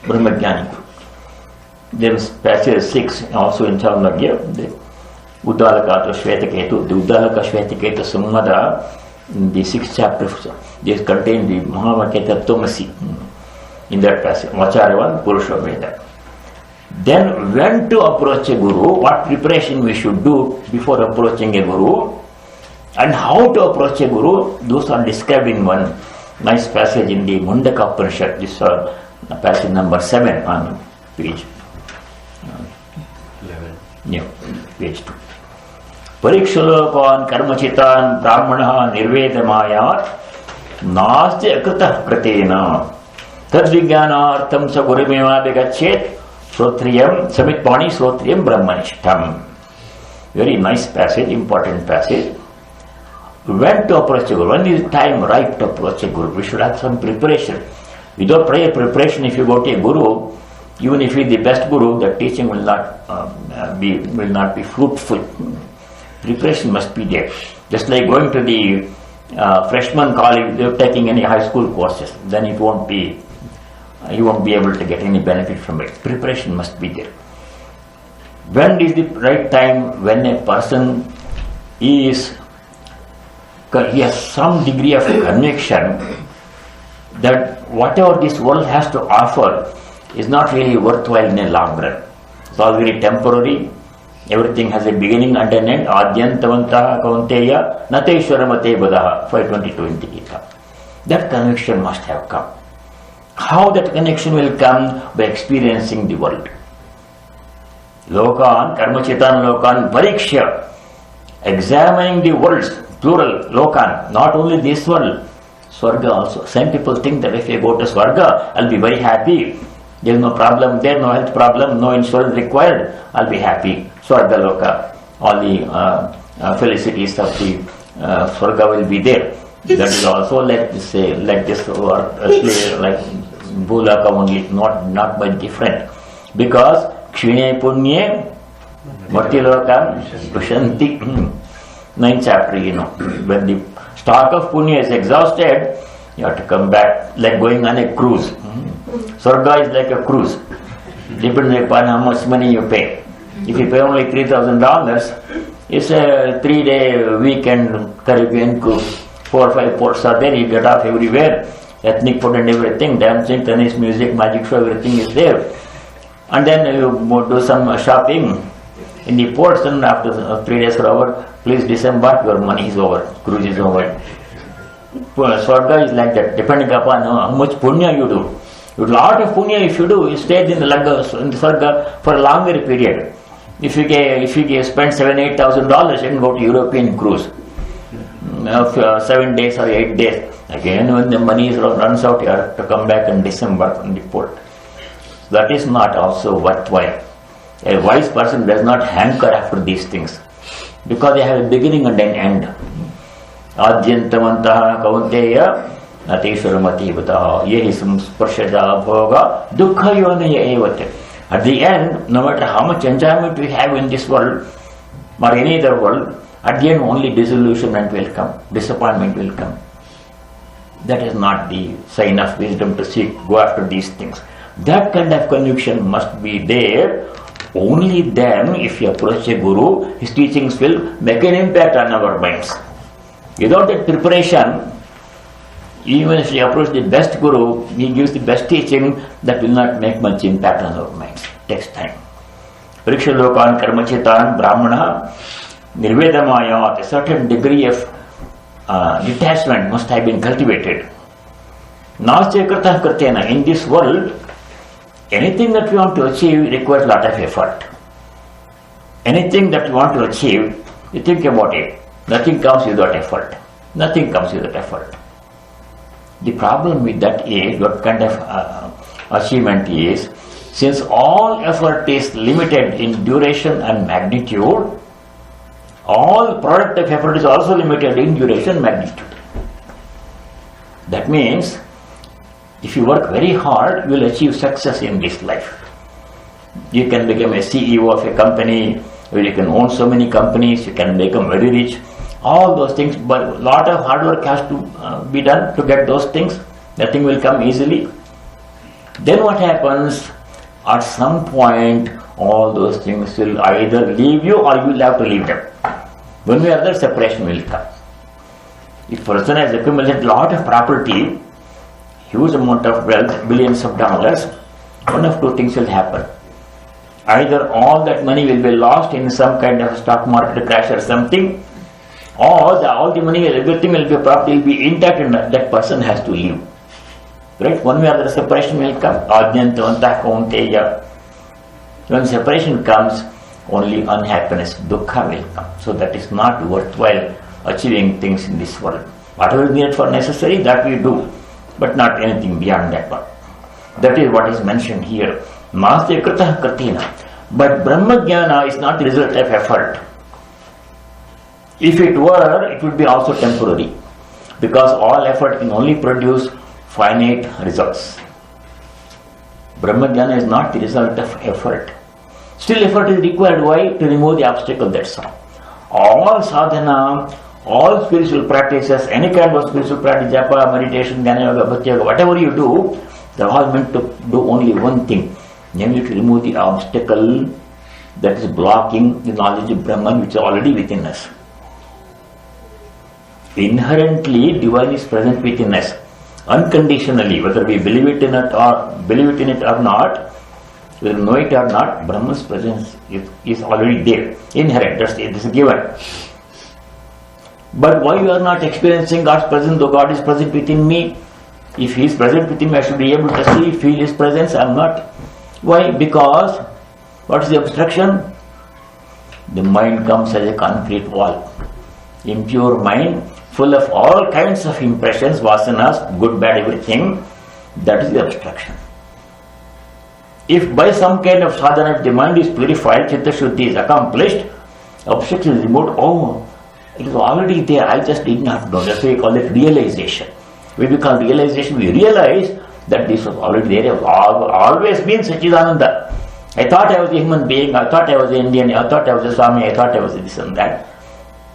Brahmajnani guru. There is passage 6 also in Chandogya, the Uddalaka Shvetaketu, the Uddalaka Shvetaketu Samvada, in the 6th chapter, they contain the Mahavakya Tattvamasi in that passage, Vacharyavan Purusha Veda. Then when to approach a guru, what preparation we should do before approaching a guru, And how to approach a guru, those are described in one nice passage in the Mundaka Upanishad. This is passage number 7 on page 11. Yeah, page 2. Parikshalokan karmachitan brahmana nirvedamayat nasti akrita pratena tadvijnanartam sa gurumeva begachet srotriyam samitpani srotriyam brahmanishtam. Very nice passage, important passage. When to approach a guru? When is time ripe to approach a guru? We should have some preparation. Without prior preparation, if you go to a guru, even if he is the best guru, the teaching will not be fruitful. Preparation must be there. Just like going to the freshman college, they're taking any high school courses, then you won't be able to get any benefit from it. Preparation must be there. When is the right time? When a person he has some degree of conviction that whatever this world has to offer is not really worthwhile in a long run. It's all very temporary. Everything has a beginning and an end. Adyantavantaha kaunteya nateshwaramate badaha 522 in the Gita. That conviction must have come. How that connection will come? By experiencing the world. Lokan, karmachitan lokan, pariksha. Examining the worlds, plural, lokan, not only this world, Swarga also. Some people think that if I go to Swarga, I'll be very happy. There's no problem there, no health problem, no insurance required, I'll be happy. Swarga Loka, all the felicities of the Swarga will be there. That is also like this or like Bhulaka only, not much different. Because Kshine Punye Martilokam Kushanti 9th chapter, when the stock of punya is exhausted, you have to come back, like going on a cruise. Swarga is like a cruise. Depending upon how much money you pay. If you pay only $3,000, it's a 3-day weekend Caribbean cruise. 4 or 5 ports are there, you get off everywhere. Ethnic food and everything, dancing, tennis, music, magic show, everything is there. And then you do some shopping in the ports, and after 3 days are over, please disembark, your money is over, cruise is over. Swarga is like that, depending upon how much punya you do. A lot of punya if you do, you stay in the Swarga for a longer period. If you spend $7,000-8,000, you can go to European cruise. 7 days or 8 days. Again, when the money runs out, you have to come back and disembark on the port. That is not also worthwhile. A wise person does not hanker after these things, because they have a beginning and an end. Adyantavantaha kaunteya nateshwaramati badaha yehi samsparshaja bhoga dukkha yonaya evate. At the end, no matter how much enjoyment we have in this world or any other world, at the end only disillusionment will come, disappointment will come. That is not the sign of wisdom to go after these things. That kind of conviction must be there. Only then, if you approach a guru, his teachings will make an impact on our minds. Without that preparation, even if you approach the best guru, he gives the best teaching, that will not make much impact on our minds. It takes time. Parikshalokan karmachitan brahmana nirvedamayat. A certain degree of detachment must have been cultivated. Nastya krita kritena. In this world, anything that we want to achieve requires a lot of effort. Anything that we want to achieve, you think about it. Nothing comes without effort. Nothing comes without effort. The problem with that is, what kind of achievement is, since all effort is limited in duration and magnitude, all product of effort is also limited in duration and magnitude. That means, if you work very hard, you will achieve success in this life. You can become a CEO of a company, or you can own so many companies, you can become very rich. All those things, but a lot of hard work has to be done to get those things. Nothing will come easily. Then what happens? At some point, all those things will either leave you or you will have to leave them. One way or other, separation will come. If person has accumulated a lot of property, huge amount of wealth, billions of dollars, one of two things will happen. Either all that money will be lost in some kind of stock market crash or something, all the money, everything will be property, will be intact, and that person has to leave. Right? One way or the separation will come. Ajnantavantah kaunteya. When separation comes, only unhappiness, dukkha will come. So that is not worthwhile achieving things in this world. Whatever is needed for necessary, that we do, but not anything beyond that one. That is what is mentioned here. Nasti kritah kritina. But Brahma Jnana is not the result of effort. If it were, it would be also temporary, because all effort can only produce finite results. Brahma Jnana is not the result of effort. Still effort is required. Why? To remove the obstacle, that's all. All sadhana, all spiritual practices, any kind of spiritual practice, japa, meditation, jnana yoga, bhakti yoga, whatever you do, they're all meant to do only one thing, namely to remove the obstacle that is blocking the knowledge of Brahman, which is already within us. Inherently, divine is present within us, unconditionally, whether we believe it in it or not, whether we know it or not. Brahman's presence is already there, inherent. It is given. But why you are not experiencing God's presence, though God is present within me? If He is present within me, I should be able to see, feel His presence. I am not. Why? Because what is the obstruction? The mind comes as a concrete wall. Impure mind, full of all kinds of impressions, vasanas, good, bad, everything. That is the obstruction. If by some kind of sadhana the mind is purified, chitta shuddhi is accomplished, obstruction is removed. Oh, it is already there, I just did not know. That's why we call it realization. When we call realization, we realize that this was already there. It has always been Sachidananda. I thought I was a human being, I thought I was an Indian, I thought I was a Swami, I thought I was this and that.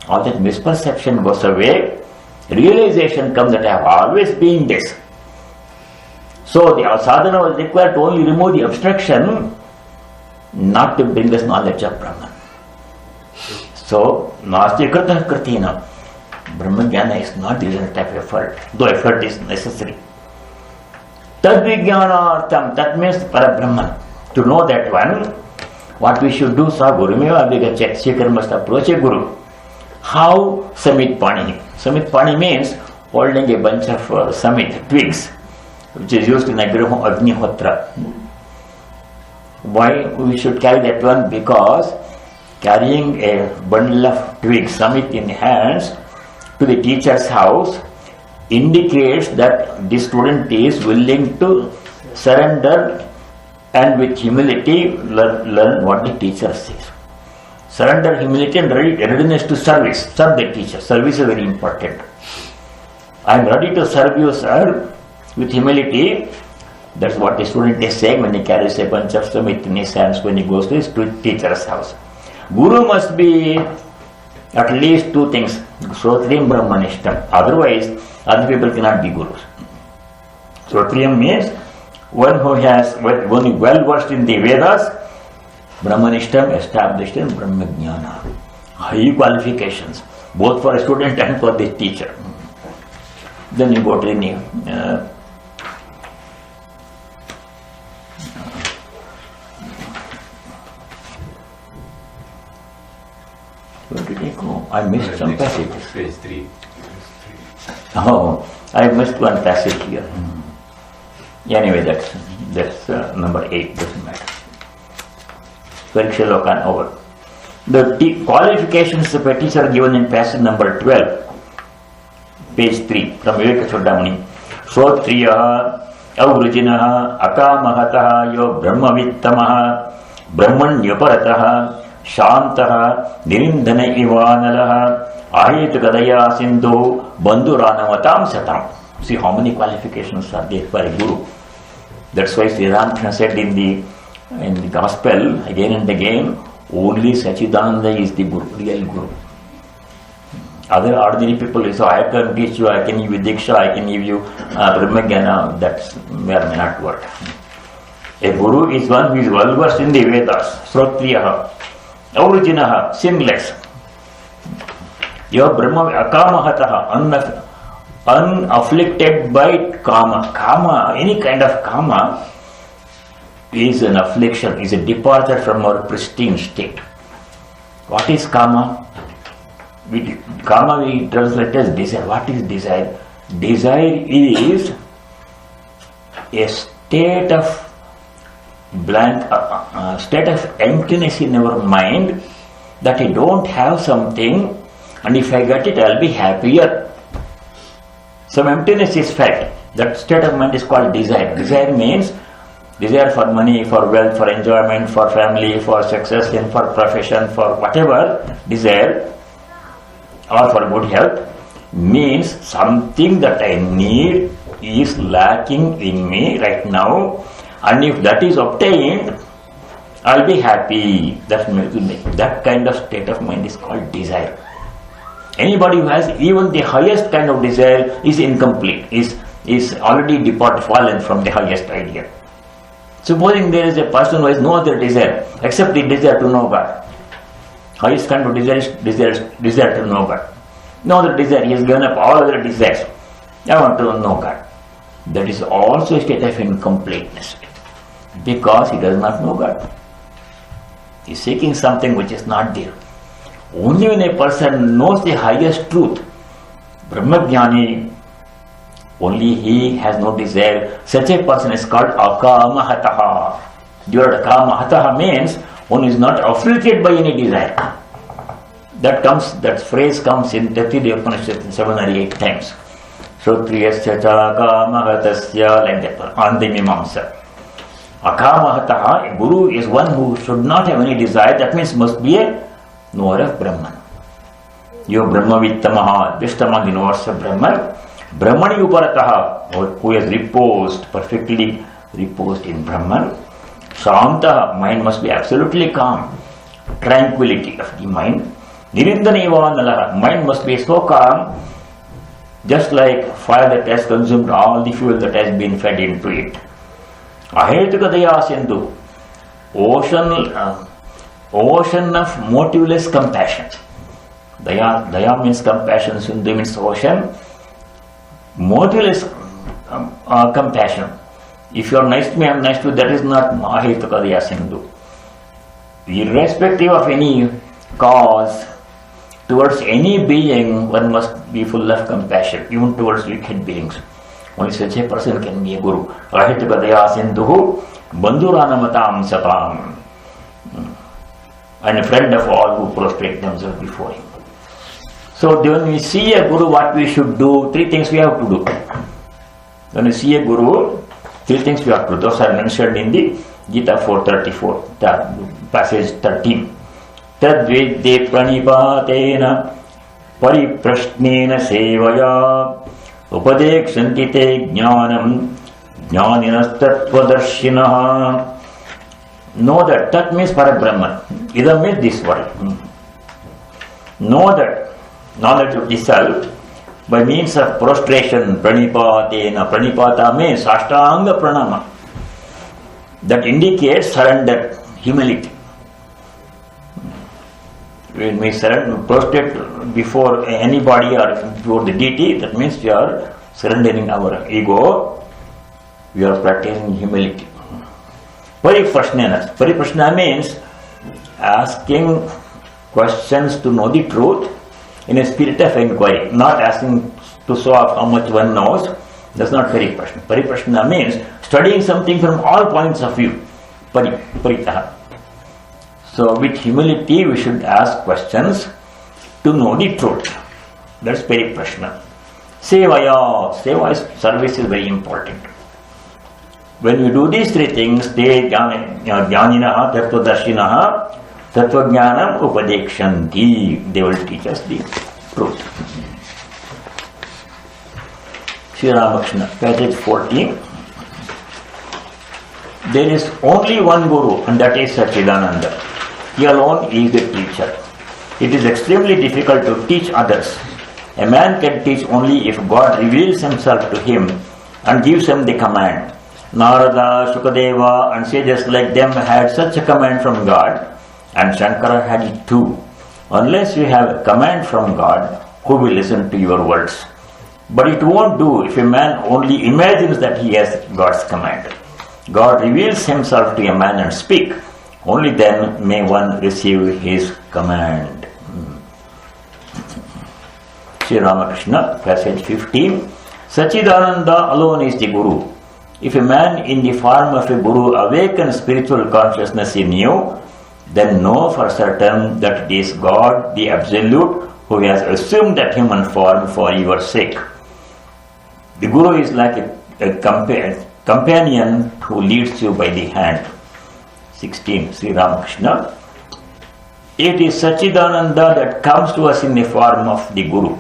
All that misperception goes away. Realization comes that I have always been this. So the sadhana was required to only remove the obstruction, not to bring us knowledge of Brahman. So, nasti kritah kritina. Brahma Jnana is not the result of effort, though effort is necessary. Tad vijnanartham, that means para Brahman. To know that one, what we should do, sa gurumeva abhigachat, seeker must approach a guru. How? Samit pani. Samit pani means holding a bunch of samit, twigs, which is used in Agnihotra. Why we should carry that one? Because carrying a bundle of twigs, samit in hands, to the teacher's house indicates that the student is willing to surrender and with humility learn what the teacher says. Surrender, humility and readiness to serve the teacher. Service is very important. I am ready to serve you, sir, with humility. That's what the student is saying when he carries a bunch of samit in his hands when he goes to his teacher's house. Guru must be at least two things. Srotriyam Brahmanishtam. Otherwise, other people cannot be gurus. Srotriyam means one who is well versed in the Vedas, Brahmanishtam, established in Brahma Jnana. High qualifications, both for a student and for the teacher. Then you go to the where did I go? I missed some passages. Page 3. Oh, I missed one passage here. Anyway, that's number 8, doesn't matter. Pariksha Lokan over. The qualifications of a teacher are given in passage number 12, page 3, from Viveka Chudamani. Sotriya avrujinaha akamahataha yo brahmavittamaha brahmanyuparataha shantaha nirindhana ivanalaha ahetukadaya sindhu bandhuranamatam satam. See how many qualifications are there for a guru. That's why Sri Ramakrishna said in the gospel again and again, only Sachidananda is the guru, real guru. Other ordinary people say, I can teach you, I can give you Diksha, I can give you Brahmajnana, that may or may not work. A guru is one who is well versed in the Vedas, Srotriyaha, Aurujinaha, sinless. Your Brahma Akamahataha, unafflicted by kama. Kama, any kind of kama, is an affliction, is a departure from our pristine state. What is kama? Karma we translate as desire. What is desire? Desire is a state of blank, state of emptiness in our mind, that I don't have something, and if I get it, I'll be happier. Some emptiness is felt. That state of mind is called desire. Desire means desire for money, for wealth, for enjoyment, for family, for success, and for profession, for whatever desire, or for good health, means something that I need is lacking in me right now, and if that is obtained, I'll be happy. That kind of state of mind is called desire. Anybody who has even the highest kind of desire is incomplete, is already fallen from the highest idea. Supposing there is a person who has no other desire except the desire to know God. Highest kind of desire is desire to know God. No other desire, he has given up all other desires. I want to know God. That is also a state of incompleteness, because he does not know God. He is seeking something which is not there. Only when a person knows the highest truth, Brahmajnani, only he has no desire, such a person is called akamahataha. The word akamahataha means one is not afflicted by any desire. That phrase comes in Taittiriya Upanishad 7 or 8 times. Shrotriyasya cha akamahatasya, like that, on the Mimamsa. Akamahataha, a guru is one who should not have any desire, that means must be a knower of Brahman. Yo Brahmavittamaha, best among the knowers of Brahman. Brahmani uparataha, who has reposed, perfectly reposed in Brahman. Shantaha, mind must be absolutely calm, tranquility of the mind. Nirindhanaivanalaha, mind must be so calm, just like fire that has consumed all the fuel that has been fed into it. Ahetuka daya sindhu, ocean of motiveless compassion. Daya means compassion, sindhu means ocean. Motiveless compassion. If you are nice to me, I am nice to you, that is not ahetuka daya sindhu. Irrespective of any cause, towards any being, one must be full of compassion, even towards wicked beings. Only such a person can be a guru. Ahetuka daya sindhu, bandhuranamatam satam, and a friend of all who prostrate themselves before him. So when we see a guru, what we should do? 3 things we have to do. When we see a guru, 3 things we have to do. Those are mentioned in the Gita 4:34, passage 13. Tadvidde pranipatena pariprashnena sevaya upadekshanti te jnanam jnaninas tattvadarshinaha. Know that. Tat means Parabrahman. Idam means this world. Know that knowledge of the self by means of prostration, pranipatena. Pranipata means ashtanga pranama. That indicates surrender, humility. When we prostrate before anybody or before the deity, that means we are surrendering our ego, we are practicing humility. Pariprashnena. Pariprashna means asking questions to know the truth in a spirit of inquiry, not asking to show off how much one knows. That's not pariprashna. Pariprashna means studying something from all points of view. Paritaha. So with humility we should ask questions to know the truth. That's pariprashna. Sevaya. Seva is service is very important. When we do these 3 things, they jnaninaha, tattvadarshinaha, tattvajnanam upadekshanti, they will teach us the truth. Sri Ramakrishna, passage 14. There is only one Guru, and that is Satchidananda. He alone is the teacher. It is extremely difficult to teach others. A man can teach only if God reveals himself to him and gives him the command. Narada, Shukadeva and sages like them had such a command from God, and Shankara had it too. Unless you have a command from God, who will listen to your words? But it won't do if a man only imagines that he has God's command. God reveals himself to a man and speak. Only then may one receive his command. Sri Ramakrishna, passage 15. Sachidananda alone is the Guru. If a man in the form of a Guru awakens spiritual consciousness in you, then know for certain that it is God, the Absolute, who has assumed that human form for your sake. The Guru is like a companion who leads you by the hand. 16. Sri Ramakrishna. It is Sachidananda that comes to us in the form of the Guru.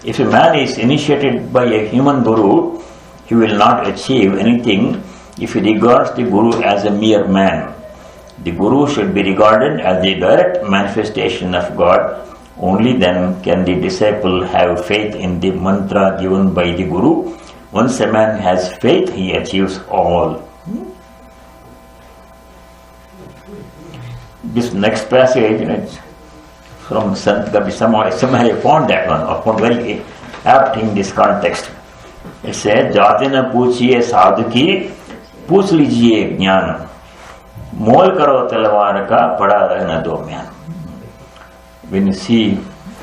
If a man is initiated by a human Guru, he will not achieve anything if he regards the Guru as a mere man. The Guru should be regarded as the direct manifestation of God. Only then can the disciple have faith in the mantra given by the Guru. Once a man has faith, he achieves all. This next passage is from Sant Kabir. Somehow I found that one. I found very apt in this context. It says, जाते न पूछिए साधु की, पूछ लीजिए ज्ञान, मोल करो तलवार का, पड़ा रहना दो म्यान. When you see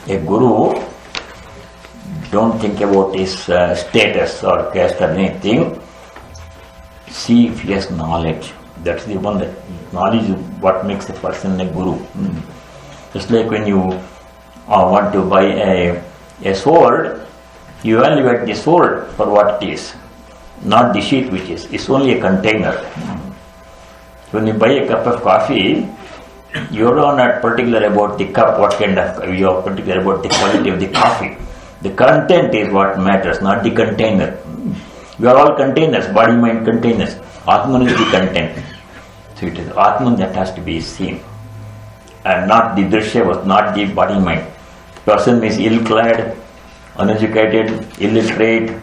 a guru, don't think about his status or caste or anything. See if he has knowledge. That's the one that knowledge is what makes a person a guru. Just like when you want to buy a sword, you evaluate the sword for what it is, not the sheath which is. It's only a container. When you buy a cup of coffee, you are not particular about the cup, what kind of, you are particular about the quality of the coffee. The content is what matters, not the container. We are all containers, body-mind containers. Atman is the content. So it is Atman that has to be seen, and not the Drishya, not the body-mind. Person is ill-clad, uneducated, illiterate,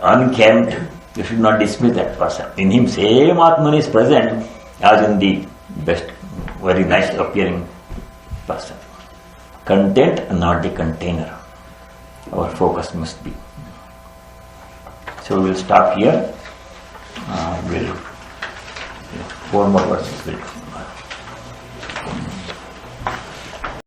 unkempt. You should not dismiss that person. In him, same Atman is present as in the best, very nice appearing person. Content and not the container. Our focus must be. So we will stop here. We'll 4 more verses.